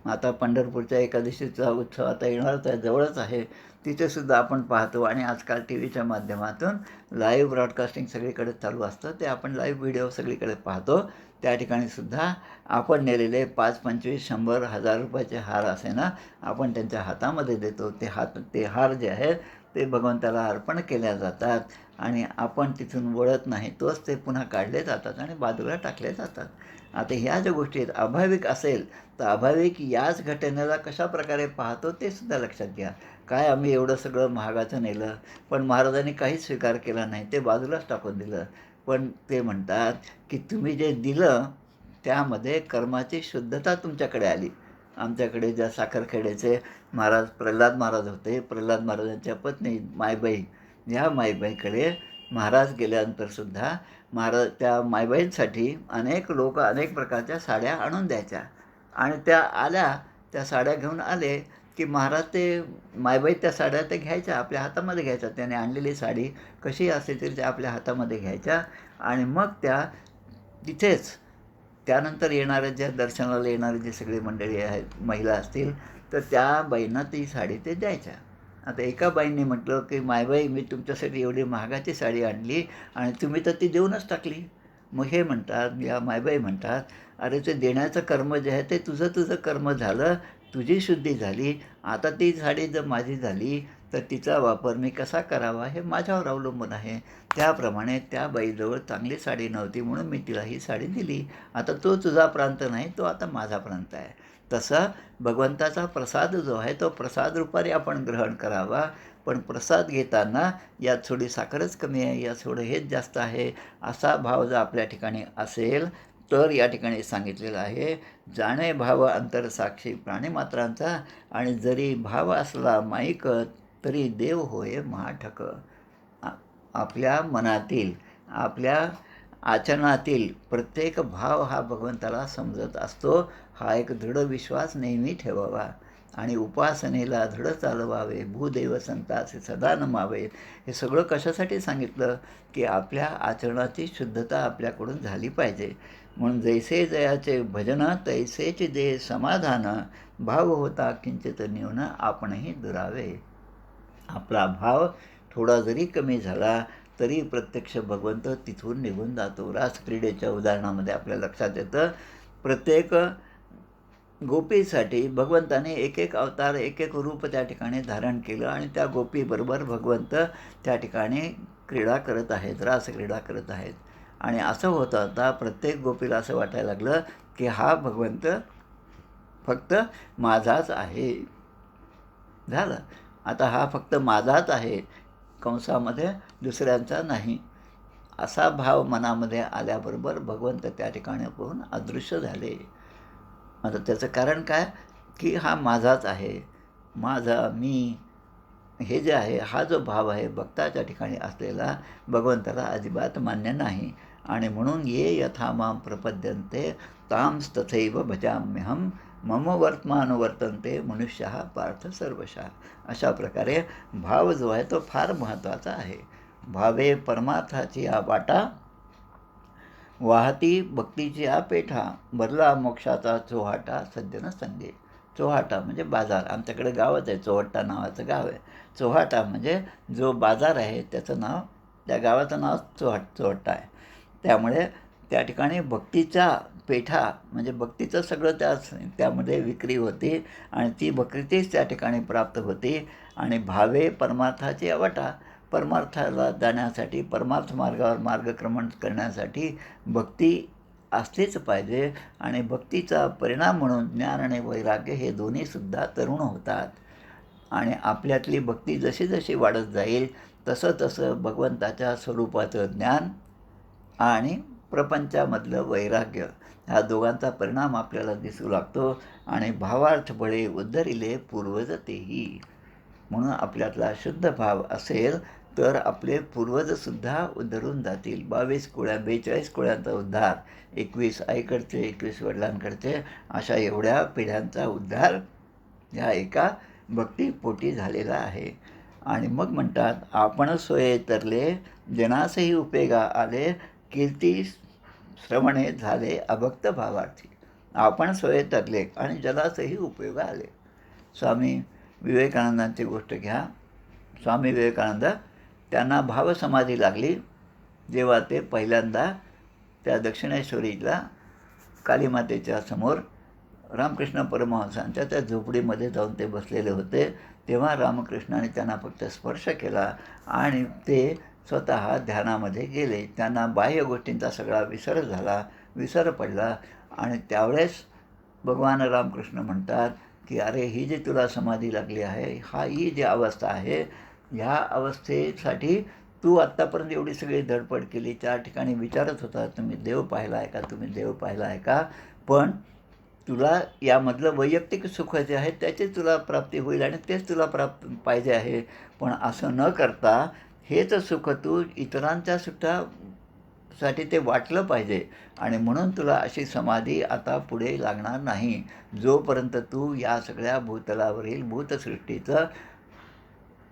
आता पंढरपूरच्या एकादशीचा उत्सव आता येणारच आहे, जवळच आहे. तिथेसुद्धा आपण पाहतो आणि आजकाल टी व्हीच्या माध्यमातून लाईव्ह ब्रॉडकास्टिंग सगळीकडे चालू असतं. ते आपण लाईव्ह व्हिडिओ सगळीकडे पाहतो. त्या ठिकाणीसुद्धा आपण नेलेले 5, 25, 100, 1000 रुपयाचे हार असे ना आपण त्यांच्या हातामध्ये देतो. ते हार जे आहेत ते भगवंताला अर्पण केल्या जातात आणि आपण तिथून वळत नाही. तोच ते पुन्हा काढले जातात आणि बाजूला टाकले जातात. आता ह्या ज्या गोष्टी आहेत अभाविक असेल तर अभाविक याच घटनेला कशाप्रकारे पाहतो ते सुद्धा लक्षात घ्या. काय आम्ही एवढं सगळं महागाचं नेलं पण महाराजांनी काहीच स्वीकार केला नाही, ते बाजूलाच टाकून दिलं. पण ते म्हणतात की तुम्ही जे दिलं त्यामध्ये कर्माची शुद्धता तुमच्याकडे आली. आमच्याकडे ज्या साखरखेड्याचे महाराज प्रल्हाद महाराज होते, प्रल्हाद महाराजांच्या पत्नी मायबाई, ह्या मायबाईकडे महाराज गेल्यानंतरसुद्धा महाराज त्या मायबाईंसाठी अनेक लोक अनेक प्रकारच्या साड्या आणून द्यायच्या आणि त्या आल्या, त्या साड्या घेऊन आले की महाराज ते मायबाई त्या साड्या ते घ्यायच्या, आपल्या हातामध्ये घ्यायच्या. त्याने आणलेली साडी कशी असते तरी त्या आपल्या हातामध्ये घ्यायच्या आणि मग त्या तिथेच त्यानंतर येणाऱ्या ज्या दर्शनाला येणारे जे सगळे मंडळी आहेत, महिला असतील तर त्या बाईंना ती साडी ते द्यायच्या. आता एका बाईंनी म्हटलं की मायबाई मी तुमच्यासाठी एवढी महागाची साडी आणली आणि तुम्ही तर ती देऊनच टाकली. मग हे म्हणतात, या मायबाई म्हणतात, अरे ते देण्याचं कर्म जे आहे ते तुझं कर्म झालं, तुझी शुद्धी झाली. आता ती साडी जर माझी झाली तर तिचा वापर मी कसा करावा हे माझ्यावर अवलंबून आहे. त्याप्रमाणे त्या बाईजवळ चांगली साडी नव्हती म्हणून मी तिला ही साडी दिली. आता तो तुझा प्रांत नाही, तो आता माझा प्रांत आहे. तसा भगवंताचा प्रसाद जो आहे तो प्रसाद रूपाने आपण ग्रहण करावा. पण प्रसाद घेताना यात थोडी साखरच कमी आहे, यात थोडं हेच जास्त आहे, असा भाव जर आपल्या ठिकाणी असेल तर या ठिकाणी सांगितलेलं आहे, जाणे भाव अंतर साक्षी प्राणीमात्रांचा आणि जरी भाव असला माईक तरी देव होय महाठक. आपल्या मनातील, आपल्या आचरणातील प्रत्येक भाव हा भगवंताला समजत असतो. हा एक दृढ विश्वास नेहमी ठेवावा आणि उपासनेला दृढ चालवावे. भूदेव संताचे सदा नमावे. हे सगळं कशासाठी सांगितलं की आपल्या आचरणाची शुद्धता आपल्याकडून झाली पाहिजे. म्हणून जैसे जयाचे भजन तैसेच दे समाधान, भाव होता किंचित न्यून आपणही दुरावे. आपला भाव थोडा जरी कमी झाला तरी प्रत्यक्ष भगवंत तिथून निघून जातो. रासक्रीडेच्या उदाहरणामध्ये आपल्या लक्षात येतं, प्रत्येक गोपीसाठी भगवंताने एक एक अवतार, एक एक रूप त्या ठिकाणी धारण केलं आणि त्या गोपीबरोबर भगवंत त्या ठिकाणी क्रीडा करत आहेत, रासक्रीडा करत आहेत. आणि असं होतं आता प्रत्येक गोपीला असं वाटायला लागलं की हा भगवंत फक्त माझाच आहे. झालं, आता हा फक्त माझाच आहे, कंसामध्ये दुसऱ्यांचा नाही. असा भाव मनामध्ये आल्याबरोबर भगवंत त्या ठिकाणी पाहून अदृश्य झाले. आता त्याचं कारण काय की हा माझाच आहे, माझा, मी, हे जे आहे हा जो भाव आहे भक्ताच्या ठिकाणी असलेला भगवंताला अजिबात मान्य नाही. आणि म्हणून ये यथा मां प्रपद्यन्ते तांस्तथैव भजाम्यहम मम वर्तमान वर्तन्ते मनुष्य पार्थ सर्वशः. अशा प्रकारे भाव जो आहे तो फार महत्त्वाचा आहे. भावे परमार्थाची वाटा, वाहती भक्तीची पेठा, भरला मोक्षाचा चोहाटा सज्जन संगे. चोहाटा म्हणजे बाजार. आमच्याकडे गावच आहे, चोहट्टा नावाचं गाव आहे. चोहाटा म्हणजे जो बाजार आहे त्याचं नाव, त्या गावाचं नाव चोहट्टा आहे. त्यामुळे त्या ठिकाणी भक्तीचा पेठा म्हणजे भक्तीचं सगळं त्यामध्ये विक्री होती आणि ती भक्तीच त्या ठिकाणी प्राप्त होती. आणि भावे परमार्थाची वाटा, परमार्थाला जाण्यासाठी, परमार्थ मार्गावर मार्गक्रमण करण्यासाठी भक्ती असलीच पाहिजे. आणि भक्तीचा परिणाम म्हणून ज्ञान आणि वैराग्य हे दोन्हीसुद्धा तरुण होतात. आणि आपल्यातली भक्ती जशी जशी वाढत जाईल तसं तसं भगवंताच्या स्वरूपाचं ज्ञान आणि प्रपंचामधलं वैराग्य ह्या दोघांचा परिणाम आपल्याला दिसू लागतो. आणि भावार्थ बळे उद्धरिले पूर्वज तेही. म्हणून आपल्यातला शुद्ध भाव असेल तर आपले पूर्वजसुद्धा उद्धरून जातील. 42 कुळ्यांचा उद्धार, 21 आईकडचे, 21 वडिलांकडचे, अशा एवढ्या पिढ्यांचा उद्धार ह्या एका भक्तीपोटी झालेला आहे. आणि मग म्हणतात, आपण सोये तरले जनासही उपयोगा आले, कीर्ती श्रवणे झाले अभक्त भावार्थी. आपण सोये तरले आणि जनासही उपयोगा आले. स्वामी विवेकानंदांची गोष्ट घ्या. स्वामी विवेकानंद त्यांना भावसमाधी लागली जेव्हा ते पहिल्यांदा त्या दक्षिणेश्वरीला कालीमातेच्या समोर रामकृष्ण परमहंसांच्या त्या झोपडीमध्ये जाऊन ते बसलेले होते. तेव्हा रामकृष्णाने त्यांना फक्त स्पर्श केला आणि ते स्वतः ध्यानामध्ये गेले. त्यांना बाह्य गोष्टींचा सगळा विसर पडला. आणि त्यावेळेस भगवान रामकृष्ण म्हणतात की अरे, ही जी तुला समाधी लागली आहे, ही जी अवस्था आहे, ह्या अवस्थेसाठी तू आत्तापर्यंत एवढी सगळी धडपड केली, त्या ठिकाणी विचारत होता तुम्ही देव पाहिला आहे का, तुम्ही देव पाहिला आहे का, पण तुला यामधलं वैयक्तिक सुख जे आहे त्याची तुला प्राप्ती होईल आणि तेच तुला पाहिजे आहे. पण असं न करता हेच सुख तू इतरांच्या सुखासाठी ते वाटलं पाहिजे. आणि म्हणून तुला अशी समाधी आता पुढे लागणार नाही, जोपर्यंत तू या सगळ्या भूतलावरील भूतसृष्टीचं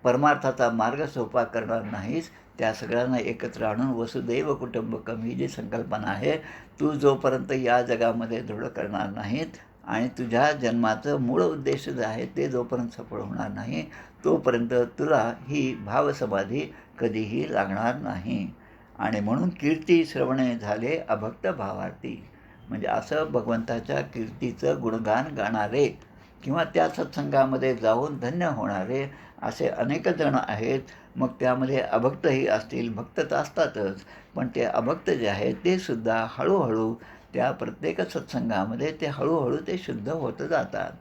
परमार्थाचा मार्ग सोपा करणार नाहीस. त्या सगळ्यांना एकत्र आणून वसुदैव कुटुंबकम ही जी संकल्पना आहे, तू जोपर्यंत या जगामध्ये दृढ करणार नाहीत आणि तुझ्या जन्माचं मूळ उद्देश जे आहे ते जोपर्यंत सफळ होणार नाही, तोपर्यंत तुला ही भावसमाधी कधीही लागणार नाही. आणि म्हणून कीर्ती श्रवणे झाले अभक्त भावार्थी. म्हणजे असं भगवंताच्या कीर्तीचं गुणगान गाणारे किंवा त्या सत्संगामध्ये जाऊन धन्य होणारे असे अनेक जण आहेत. मग त्यामध्ये अभक्तही असतील, भक्त तर असतातच, पण ते अभक्त जे आहेत ते सुद्धा हळूहळू त्या प्रत्येक सत्संगामध्ये ते हळूहळू ते शुद्ध होत जातात.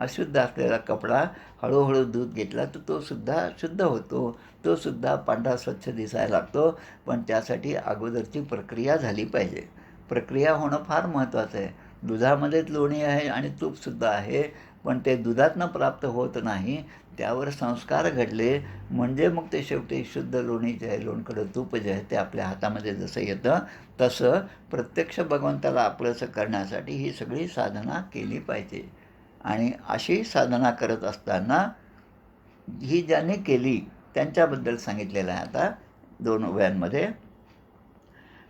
अशुद्ध असलेला कपडा हळूहळू दूध घेतला तर तो सुद्धा शुद्ध होतो, तो सुद्धा पांढरा स्वच्छ दिसायला लागतो. पण त्यासाठी अगोदरची प्रक्रिया झाली पाहिजे. प्रक्रिया होणं फार महत्त्वाचं आहे. दुधामध्येच लोणी आहे आणि तूपसुद्धा आहे, पण ते दुधातनं प्राप्त होत नाही. त्यावर संस्कार घडले म्हणजे मग ते शेवटी शुद्ध लोणी जे आहे, लोणकडं तूप जे आहे ते आपल्या हातामध्ये जसं येतं, तसं प्रत्यक्ष भगवंताला आपलंसं करण्यासाठी ही सगळी साधना केली पाहिजे. आणि अशी साधना करत असताना ही ज्यांनी केली त्यांच्याबद्दल सांगितलेलं आहे आता 2 ओव्यांमध्ये.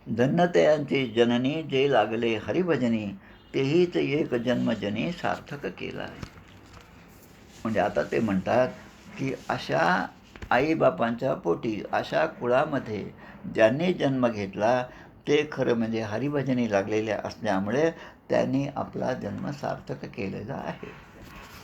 धन्यतयांची जननी जे लागले हरिभजनी, तेहीच एक जन्मजनी सार्थक केला. म्हणजे आता ते म्हणतात की अशा आईबापांच्या पोटी, अशा कुळामध्ये ज्यांनी जन्म घेतला ते खरं म्हणजे हरिभजनी लागलेले असल्यामुळे त्यांनी आपला जन्म सार्थक केलेला आहे.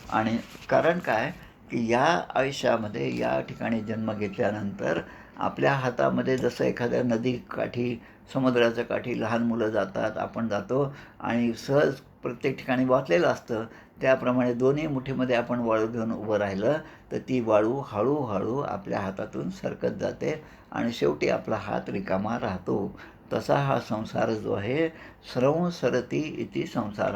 आणि कारण काय की या आयुष्यामध्ये या ठिकाणी जन्म घेतल्यानंतर आपल्या हातामध्ये जसं एखाद्या नदीकाठी, समुद्राच्या काठी लहान मुलं जातात, आपण जातो आणि सहज प्रत्येक ठिकाणी वाचलेलं असतं, त्याप्रमाणे दोन्ही मुठीमध्ये आपण वाळू घेऊन उभं राहिलं तर ती वाळू हळूहळू आपल्या हातातून सरकत जाते आणि शेवटी आपला हात रिकामा राहतो. तसा हा संसार जो आहे, स्रंसरती इति संसार,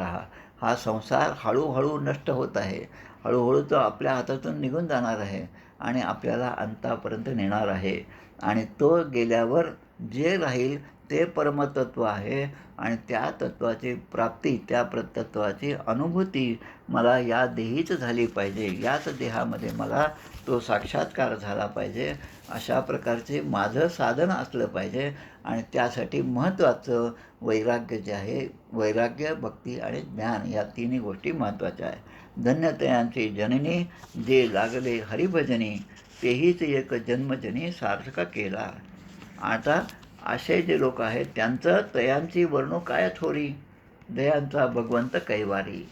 हा संसार हळूहळू नष्ट होत आहे. हळूहळू तो आपल्या हातातून निघून जाणार आहे आणि आपल्याला अंतापर्यंत नेणार आहे. आणि तो गेल्यावर जे राहील ते परमतत्व आहे आणि त्या तत्त्वाची प्राप्ती, त्या तत्त्वाची अनुभूती मला या देहीच झाली पाहिजे, याच देहामध्ये मला तो साक्षात्कार झाला पाहिजे, अशा प्रकारचे माझं साधन असलं पाहिजे. आणि त्यासाठी महत्त्वाचं वैराग्य जे आहे, वैराग्य, भक्ती आणि ज्ञान या तिन्ही गोष्टी महत्त्वाच्या आहे. धन्यतयांची जननी जे लागले हरिभजनी, तेहीच एक जन्मजनी सार्थक केला. आता असे जे लोक आहेत त्यांचं तयांची वर्णू काय थोरी, दयांचा भगवंत कैवारी.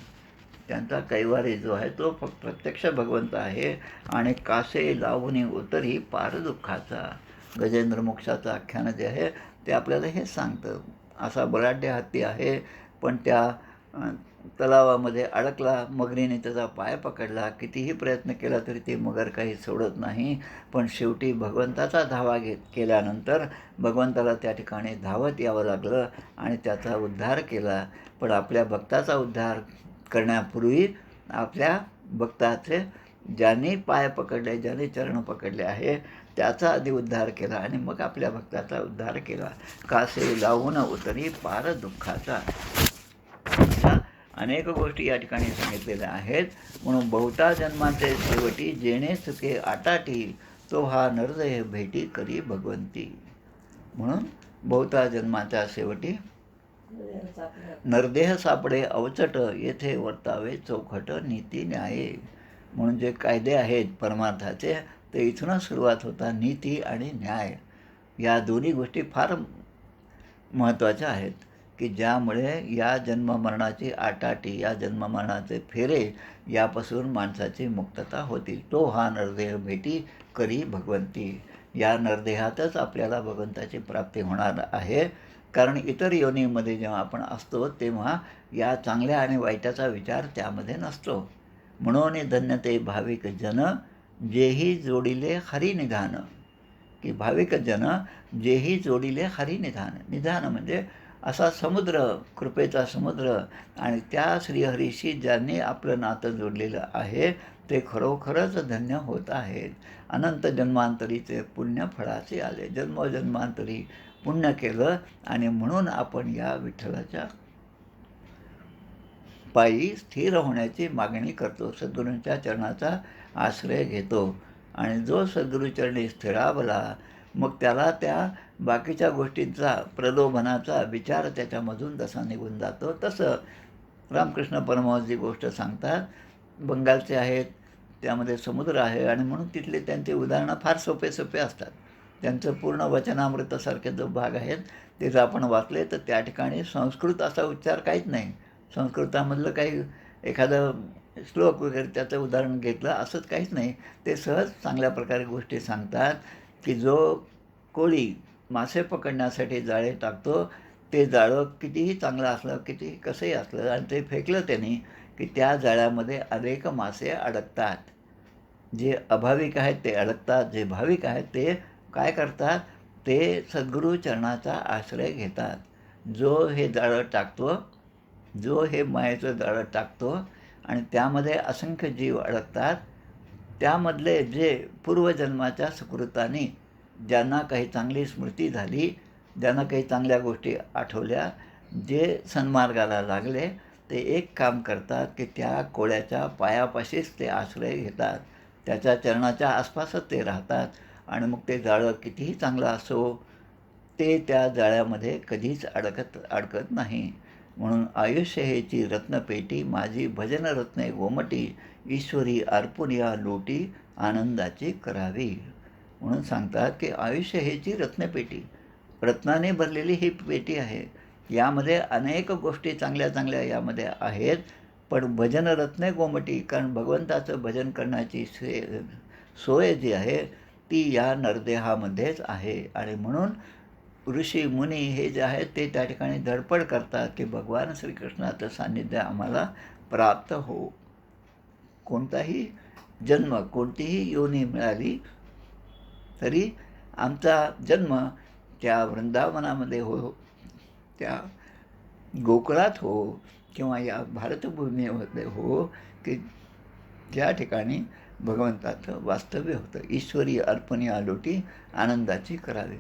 त्यांचा कैवारी जो आहे तो फक्त प्रत्यक्ष भगवंत आहे. आणि कासे लावून उतरी पार दुःखाचा. गजेंद्र मोक्षाचं आख्यान जे आहे ते आपल्याला हे सांगतं. असा बलाढ्य हत्ती आहे, पण त्या तलावामध्ये अडकला, मगरीने त्याचा पाय पकडला, कितीही प्रयत्न केला तरी ते मगर काही सोडत नाही. पण शेवटी भगवंताचा धावा केल्यानंतर भगवंताला त्या ठिकाणी धावत यावं लागलं आणि त्याचा उद्धार केला. पण आपल्या भक्ताचा उद्धार करण्यापूर्वी आपल्या भक्ताचे ज्यांनी पाय पकडले, ज्यांनी चरण पकडले आहे त्याचा आधी उद्धार केला आणि मग आपल्या भक्ताचा उद्धार केला. कासे लावून उतरी पार दुःखाचा. अशा अनेक गोष्टी या ठिकाणी सांगितलेल्या आहेत. म्हणून बहुता जन्माचे शेवटी जेणे चुके आटाटी, तो हा नरदेह भेटी करी भगवंती. म्हणून बहुता जन्माच्या शेवटी नरदेह सापडे अवचट, येथे वर्तावे चौखट नीती न्याये. म्हणून जे कायदे आहेत परमार्थाचे ते इथूनच सुरुवात होतात. नीती आणि न्याय या दोन्ही गोष्टी फार महत्त्वाच्या आहेत की ज्यामुळे या जन्ममरणाची आटाटी, या जन्ममरणाचे फेरे यापासून माणसाची मुक्तता होतील. तो हा नरदेह भेटी करी भगवंती. या नरदेहातच आपल्याला भगवंताची प्राप्ती होणार आहे. कारण इतर योनीमध्ये जेव्हा आपण असतो तेव्हा या चांगल्या आणि वाईटाचा विचार त्यामध्ये नसतो. म्हणून धन्यते भाविक जन, जेही जोडिले हरिनिधान. की भाविक जन जेही जोडिले हरिनिधान. निधान म्हणजे असा समुद्र, कृपेचा समुद्र, आणि त्या श्रीहरीशी ज्यांनी आपलं नातं जोडलेलं आहे ते खरोखरच धन्य होत आहेत. अनंत जन्मांतरीचे पुण्य फळाचे आले. जन्मोजन्मांतरी पुण्य केलं आणि म्हणून आपण या विठ्ठलाच्या पायी स्थिर होण्याची मागणी करतो, सद्गुरूंच्या चरणाचा आश्रय घेतो. आणि जो सद्गुरूचरणी स्थिरावला मग त्याला त्या बाकीच्या गोष्टींचा, प्रलोभनाचा विचार त्याच्यामधून जसा निघून जातो. तसं रामकृष्ण परमहंस जी गोष्ट सांगतात, बंगालचे आहेत, त्यामध्ये समुद्र आहे आणि म्हणून तिथले त्यांचे उदाहरणं फार सोपे सोपे असतात. त्यांचं पूर्ण वचनामृतासारखे जो भाग आहेत ते जर आपण वाचले तर त्या ठिकाणी संस्कृत असा उच्चार काहीच नाही. संस्कृतामधलं काही एखादं श्लोक वगैरे त्याचं उदाहरण घेतलं असंच काहीच नाही. ते सहज चांगल्या प्रकारे गोष्टी सांगतात की जो कोळी मासे पकडण्यासाठी जाळे टाकतो ते जाळं कितीही चांगलं असलं, कितीही कसंही असलं आणि ते फेकलं त्यांनी की त्या जाळ्यामध्ये अनेक मासे अडकतात. जे अभाविक आहेत ते अडकतात, जे भाविक आहेत ते काय करतात, ते सद्गुरू चरणाचा आश्रय घेतात. जो हे जाळं टाकतो, जो हे मायेचं जाळं टाकतो आणि त्यामध्ये असंख्य जीव अडकतात, त्यामधले जे पूर्वजन्माच्या सुकृताने ज्यांना काही चांगली स्मृती झाली, ज्यांना काही चांगल्या गोष्टी आठवल्या, जे सन्मार्गाला लागले, ते एक काम करतात की त्या कोळ्याच्या पायापाशीच ते आश्रय घेतात. त्याच्या चरणाच्या आसपासच ते राहतात आणि मग ते जाळं कितीही चांगलं असो ते त्या जाळ्यामध्ये कधीच अडकत नाही. म्हणून आयुष्य हेची रत्नपेटी, माझी भजन रत्ने गोमटी, ईश्वरी अर्पुन या लोटी आनंदाची करावी. म्हणून सांगतात की आयुष्य हेची रत्नपेटी, रत्नाने भरलेली ही पेटी आहे. यामध्ये अनेक गोष्टी चांगल्या चांगल्या यामध्ये आहेत, पण भजन रत्ने गोमटी, कारण भगवंताचं भजन करण्याची सोय जी आहे ती या नरदेहामध्येच आहे. आणि म्हणून ऋषी मुनी हे जे आहेत ते त्या ठिकाणी धडपड करतात की भगवान श्रीकृष्णाचं सान्निध्य आम्हाला प्राप्त हो. कोणताही जन्म, कोणतीही योनी मिळाली तरी आमचा जन्म त्या वृंदावनामध्ये हो, त्या गोकुळात हो, किंवा या भारतभूमीमध्ये हो की ज्या ठिकाणी भगवंताचं वास्तव्य होतं. ईश्वरी अर्पण या लोटी आनंदाची करावी.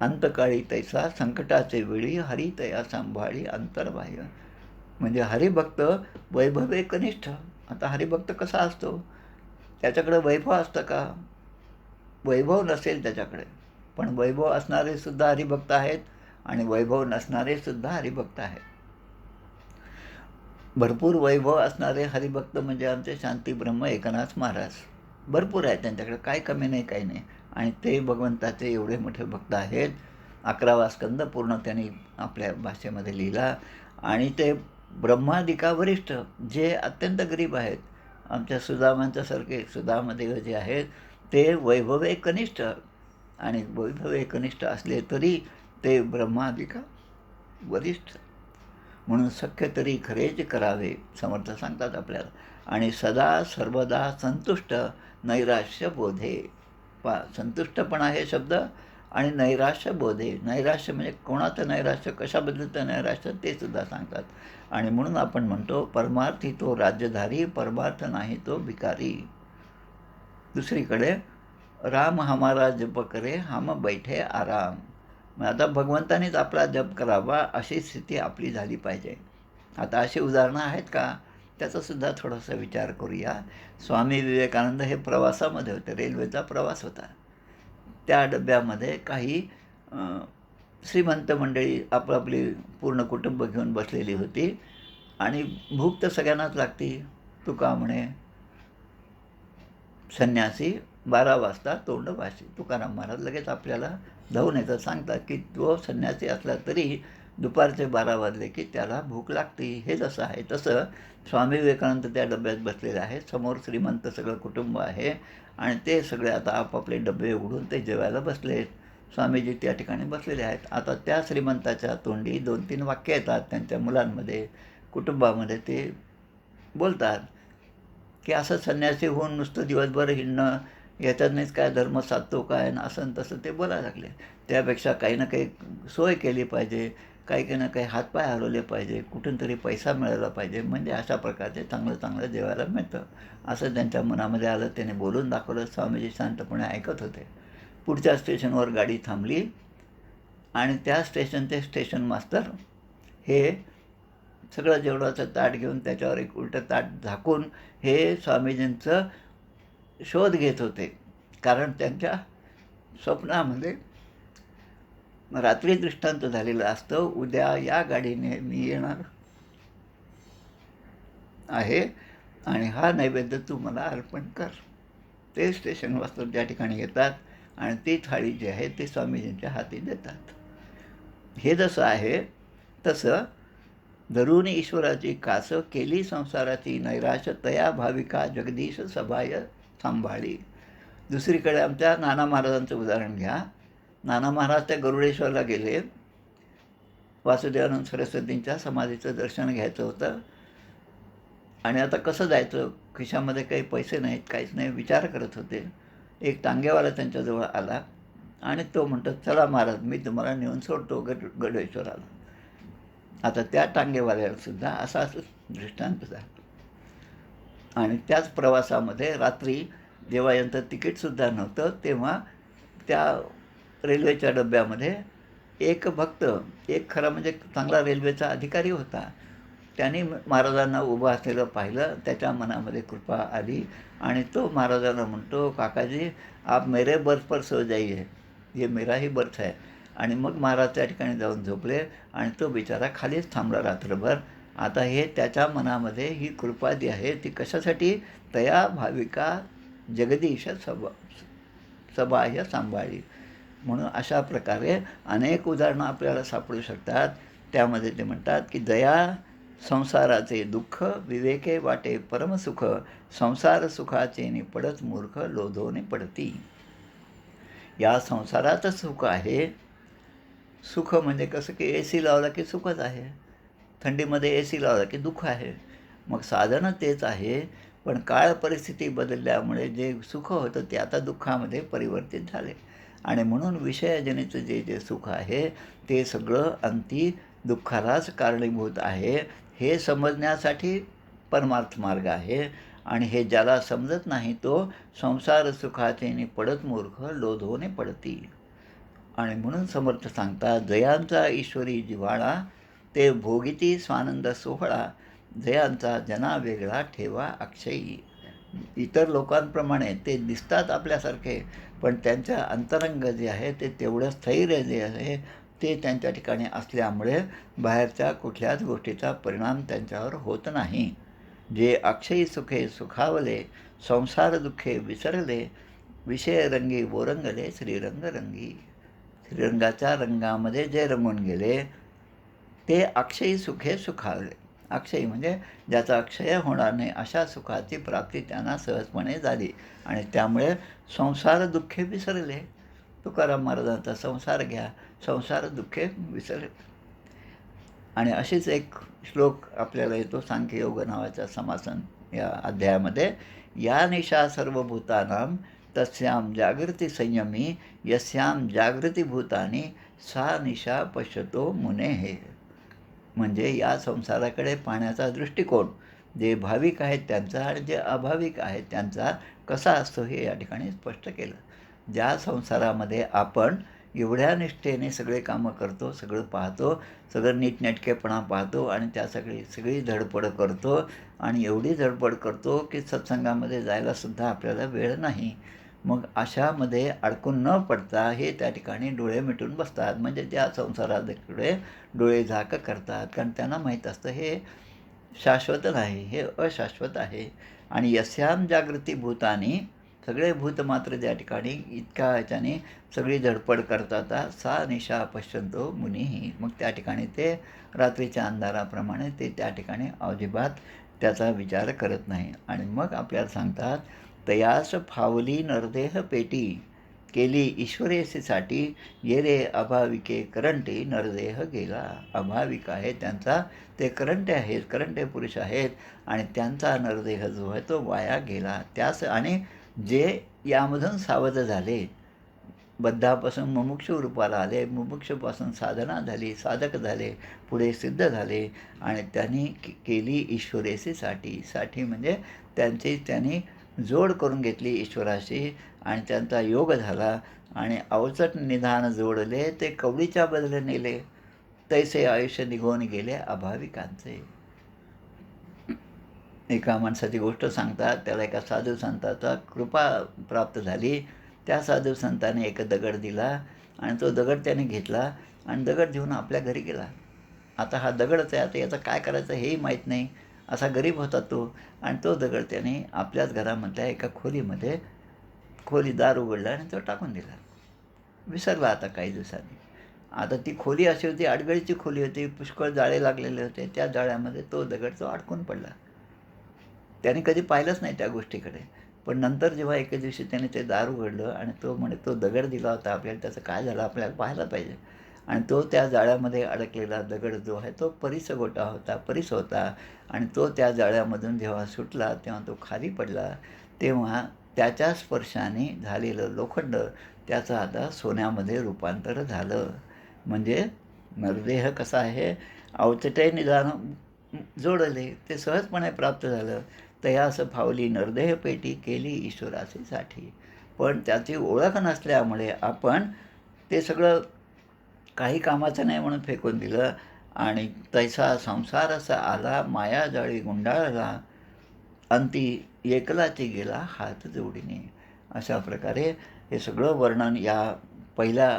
अंतकाळी तैसा संकटाचे वेळी हरी तया सांभाळी अंतर्बाह्य. म्हणजे हरिभक्त वैभवे कनिष्ठ. आता हरिभक्त कसा असतो? त्याच्याकडे वैभव असतं का? वैभव नसेल त्याच्याकडे, पण वैभव असणारे सुद्धा हरिभक्त आहेत आणि वैभव नसणारे सुद्धा हरिभक्त आहेत. भरपूर वैभव असणारे हरिभक्त म्हणजे आमचे शांती ब्रह्म एकनाथ महाराज भरपूर आहेत त्यांच्याकडे, काय कमी नाही, काही नाही. आणि ते भगवंताचे एवढे मोठे भक्त आहेत. 11वा स्कंद पूर्ण त्यांनी आपल्या भाषेमध्ये लिहिला. आणि ते ब्रह्मादिका वरिष्ठ जे अत्यंत गरीब आहेत, आमच्या सुदामांच्यासारखे सुदामदेव जे आहेत ते वैभवे कनिष्ठ. आणि वैभवे कनिष्ठ असले तरी ते ब्रह्मादिका वरिष्ठ. म्हणून शक्य तरी खरेच करावे समर्थ सांगतात आपल्याला. आणि सदा सर्वदा संतुष्ट नैराश्य बोधे. संतुष्टपणा हे शब्द आणि नैराश्य बोधे. नैराश्य म्हणजे कोणाचं नैराश्य, कशाबद्दलचं नैराश्य ते सुद्धा सांगतात. आणि म्हणून आपण म्हणतो परमार्थी तो राज्यधारी, परमार्थ नाही तो भिकारी. दुसरीकडे राम हमारा जप करे हम बैठे आराम. मग आता भगवंतानीच आपला जप करावा अशी स्थिती आपली झाली पाहिजे. आता अशी उदाहरणं आहेत का? त्याचासुद्धा थोडासा विचार करूया. स्वामी विवेकानंद हे प्रवासामध्ये होते, रेल्वेचा प्रवास होता. त्या डब्यामध्ये काही श्रीमंत मंडळी आपापली पूर्ण कुटुंब घेऊन बसलेली होती. आणि भूक तर सगळ्यांनाच लागती. तुका म्हणे संन्यासी 12 वाजता तोंड वाशी. तुकाराम महाराज लगेच आपल्याला धावून येतं, सांगतात की तो संन्यासी असला तरी दुपारचे 12 वाजले की त्याला भूक लागते. हे जसं आहे तसं स्वामी विवेकानंद त्या डब्यात बसलेले आहेत. समोर श्रीमंत सगळं कुटुंब आहे आणि ते सगळे आता आपापले डबे उघडून ते जेवायला बसले. स्वामीजी त्या ठिकाणी बसलेले आहेत. आता त्या श्रीमंताच्या तोंडी 2-3 वाक्य येतात. त्यांच्या मुलांमध्ये, कुटुंबामध्ये ते बोलतात की असं संन्यासी होऊन नुसतं दिवसभर हिंडणं याच्यातच काय धर्म साधतो काय ना, असं तसं ते बोलायला लागले. त्यापेक्षा काही ना काही सोय केली पाहिजे, काही ना काही हातपाय हलवले पाहिजे, कुठून तरी पैसा मिळाला पाहिजे, म्हणजे अशा प्रकारचे चांगलं चांगलं जेवायला मिळतं असं त्यांच्या मनामध्ये आलं. त्याने बोलून दाखवलं. स्वामीजी शांतपणे ऐकत होते. पुढच्या स्टेशनवर गाडी थांबली आणि त्या स्टेशनचे स्टेशन मास्तर हे सगळं जेवणाचं ताट घेऊन त्याच्यावर एक उलटं ताट झाकून हे स्वामीजींचं शोध घेत होते. कारण त्यांच्या स्वप्नामध्ये रात्री दृष्टांत झालेलं असतं, उद्या या गाडीने मी येणार आहे आणि हा नैवेद्य तू मला अर्पण कर. ते स्टेशन मास्तर त्या ठिकाणी येतात आणि ती थाळी जी आहे ती स्वामीजींच्या हाती देतात. हे जसं आहे तसं धरून ईश्वराची कास केली संसाराची नैराश तया भाविका जगदीश सभाय सांभाळी. दुसरीकडे आमच्या नाना महाराजांचं उदाहरण घ्या. नाना महाराज त्या गरुडेश्वरला गेले. वासुदेवानंद सरस्वतींच्या समाधीचं दर्शन घ्यायचं होतं आणि आता कसं जायचं, खिशामध्ये काही पैसे नाहीत, काहीच नाही, विचार करत होते. एक टांगेवाला त्यांच्याजवळ आला आणि तो म्हणतो, चला महाराज मी तुम्हाला नेऊन सोडतो गरुडेश्वराला. आता त्या टांगेवाल्यालासुद्धा असाच दृष्टांत झाला. आणि त्याच प्रवासामध्ये रात्री जेव्हा यांचं तिकीटसुद्धा नव्हतं तेव्हा त्या रेल्वेच्या डब्यामध्ये एक भक्त, एक खरा म्हणजे चांगला रेल्वेचा अधिकारी होता. त्याने महाराजांना उभं असलेलं पाहिलं. त्याच्या मनामध्ये कृपा आली आणि तो महाराजांना म्हणतो, काकाजी आप मेरे बर्थ पर सो जाइए, ये मेरा ही बर्थ है. आणि मग महाराज त्या ठिकाणी जाऊन झोपले आणि तो बिचारा खालीच थांबला रात्रभर. आता हे त्याच्या मनामध्ये ही कृपा जी आहे ती कशासाठी, तया भाविका जगदीश सबाह्य सांभाळी. म्हणून अशा प्रकारे अनेक उदाहरणं आपल्याला सापडू शकतात. त्यामध्ये ते म्हणतात की दया संसाराचे दुःख, विवेके वाटे परमसुख, संसार सुखाचे निपडत मूर्ख लोधोने पडती. या संसाराचं सुख आहे. सुख म्हणजे कसं की AC लावला की सुखच आहे, थंडीमध्ये AC लावला की दुःख आहे. मग साधनं तेच आहे, पण काळ परिस्थिती बदलल्यामुळे जे सुख होतं ते आता दुःखामध्ये परिवर्तित झाले. आणि म्हणून विषयजनित जे जे सुख आहे ते सगळं अंती दुःखालाच कारणीभूत आहे. हे समजण्यासाठी परमार्थ मार्ग आहे. आणि हे ज्याला समजत नाही तो संसार सुखाचे पडत मूर्ख लोधोने पडती. आणि म्हणून समर्थ सांगतात, जयांचा ईश्वरी जिव्हाळा, ते भोगिती स्वानंद सोहळा, जयांचा जना वेगळा ठेवा अक्षयी. इतर लोकांप्रमाणे ते दिसतात आपल्यासारखे, पण त्यांच्या अंतरंग जे आहे ते तेवढं स्थैर्य जे आहे ते त्यांच्या ठिकाणी असल्यामुळे बाहेरच्या कुठल्याच गोष्टीचा परिणाम त्यांच्यावर होत नाही. जे अक्षयी सुखे सुखावले, संसार दुःखे विसरले, विषय रंगी ओरंगले श्रीरंग रंगी. श्रीरंगाच्या रंगामध्ये जे रंगून गेले ते अक्षयी सुखे सुखावले. अक्षयी म्हणजे ज्याचा अक्षय होणार नाही अशा सुखाची प्राप्ती त्यांना सहजपणे झाली आणि त्यामुळे संसार दुःखे विसरले. तुकाराम महाराजांचा संसार घ्या, संसार दुःखे विसरले. आणि अशीच एक श्लोक आपल्याला येतो सांख्ययोग नावाच्या समासन या अध्यायामध्ये. या निशा सर्वभूतानां तस्यां जागृती संयमी, यस्यां जागृती भूतानी सा निशा पश्यतो मुनेः. म्हणजे या संसाराकडे पाहण्याचा दृष्टिकोन जे भाविक आहेत त्यांचा आणि जे अभाविक आहेत त्यांचा कसा असतो हे या ठिकाणी स्पष्ट केलं. ज्या संसारामध्ये आपण एवढ्या निष्ठेने सगळे कामं करतो, सगळं पाहतो, सगळं नीटनेटकेपणा पाहतो आणि सगळी धडपड करतो आणि एवढी धडपड करतो की सत्संगामध्ये जायलासुद्धा आपल्याला वेळ नाही. मग अशामध्ये अडकून न पडता हे त्या ठिकाणी डोळे मिटून बसतात, म्हणजे त्या संसाराकडे डोळे झाक करतात. कारण त्यांना माहीत असतं हे शाश्वत नाही, हे अशाश्वत आहे. आणि यस्यां जागृती भूतानी, सगळे भूत मात्र ज्या ठिकाणी इतक्या ह्याच्याने सगळी धडपड करतात, सा निशा पश्यंतो मुनीही. मग त्या ठिकाणी ते रात्रीच्या अंधाराप्रमाणे ते त्या ठिकाणी अजिबात त्याचा विचार करत नाही. आणि मग आपल्याला सांगतात, तयास फावली नरदेह पेटी, केली ईश्वरेसीसाठी, ये रे अभाविके करंटे नरदेह गेला. अभाविक आहे त्यांचा ते करंटे आहेत, करंटे पुरुष आहेत आणि त्यांचा नरदेह जो आहे तो वाया गेला. त्यास आणि जे यामधून सावध झाले, बद्धापासून मुमुक्षु रूपाला आले, मुमुक्षुपासून साधना झाली, साधक झाले, पुढे सिद्ध झाले आणि त्यांनी केली ईश्वरेसीसाठी म्हणजे त्यांनी जोड करून घेतली ईश्वराशी आणि त्यांचा योग झाला आणि अवचट निधान जोडले, ते कवडीच्या बदले नेले, तैसे आयुष्य निघून गेले अभाविकांचे. एका माणसाची गोष्ट सांगतात, त्याला एका साधू संताचा कृपा प्राप्त झाली. त्या साधू संताने एक दगड दिला आणि तो दगड त्याने घेतला आणि दगड घेऊन आपल्या घरी गेला. आता हा दगडच आहे, आता याचं काय करायचं हेही माहीत नाही, असा गरीब होता तो. आणि तो दगड त्याने आपल्याच घरामधल्या एका खोली दार उघडला आणि तो टाकून दिला. विसरला आता काही दिवसांनी. आता ती खोली अशी होती, अडगळीची खोली होती, पुष्कळ जाळे लागलेले होते. त्या जाळ्यामध्ये तो दगड तो अडकून पडला. त्याने कधी पाहिलंच नाही त्या गोष्टीकडे. पण नंतर जेव्हा एके दिवशी त्याने ते दार उघडलं आणि तो म्हणे तो दगड दिला होता आपल्याला, त्याचं काय झालं आपल्याला पाहायला पाहिजे. आणि तो त्या जाळ्यामध्ये अडकलेला दगड जो आहे तो परीस होता आणि तो त्या जाळ्यामधून जेव्हा सुटला तेव्हा तो खाली पडला. तेव्हा त्याच्या स्पर्शाने झालेलं लोखंड त्याचं आता सोन्यामध्ये रूपांतर झालं. म्हणजे नरदेह कसा आहे, अवचटे निदान जोडले, ते सहजपणे प्राप्त झालं. तयास फावली नरदेह पेटी, केली ईश्वरासीसाठी. पण त्याची ओळख नसल्यामुळे आपण ते सगळं काही कामाचं नाही म्हणून फेकून दिलं आणि तैसा संसार असा आला, माया जाळी गुंडाळला, अंती एकलाची गेला हात जोडीने. अशा प्रकारे हे सगळं वर्णन या पहिल्या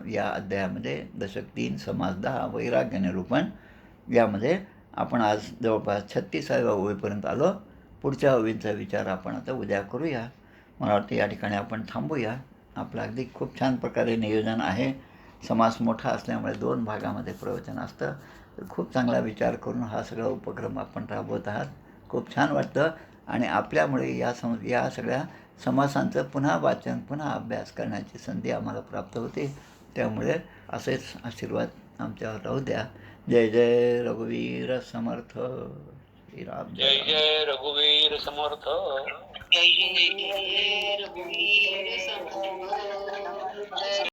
या अध्यायामध्ये दशक 3 समास 10 वैराग्य निरूपण यामध्ये आपण आज जवळपास 36व्या ओळीपर्यंत आलो. पुढच्या ओळींचा विचार आपण आता उद्या करूया. मला वाटतं या ठिकाणी आपण थांबूया. आपलं अगदी खूप छान प्रकारे नियोजन आहे. समास मोठा असल्यामुळे 2 भागामध्ये प्रवचन असतं. तर खूप चांगला विचार करून हा सगळा उपक्रम आपण राबवत आहात. खूप छान वाटतं आणि आपल्यामुळे या सगळ्या समासांचं पुन्हा वाचन, पुन्हा अभ्यास करण्याची संधी आम्हाला प्राप्त होते. त्यामुळे असेच आशीर्वाद आमच्यावर राहू द्या. जय जय रघुवीर समर्थ. श्रीराम जय जय रघुवीर समर्थ. जय जय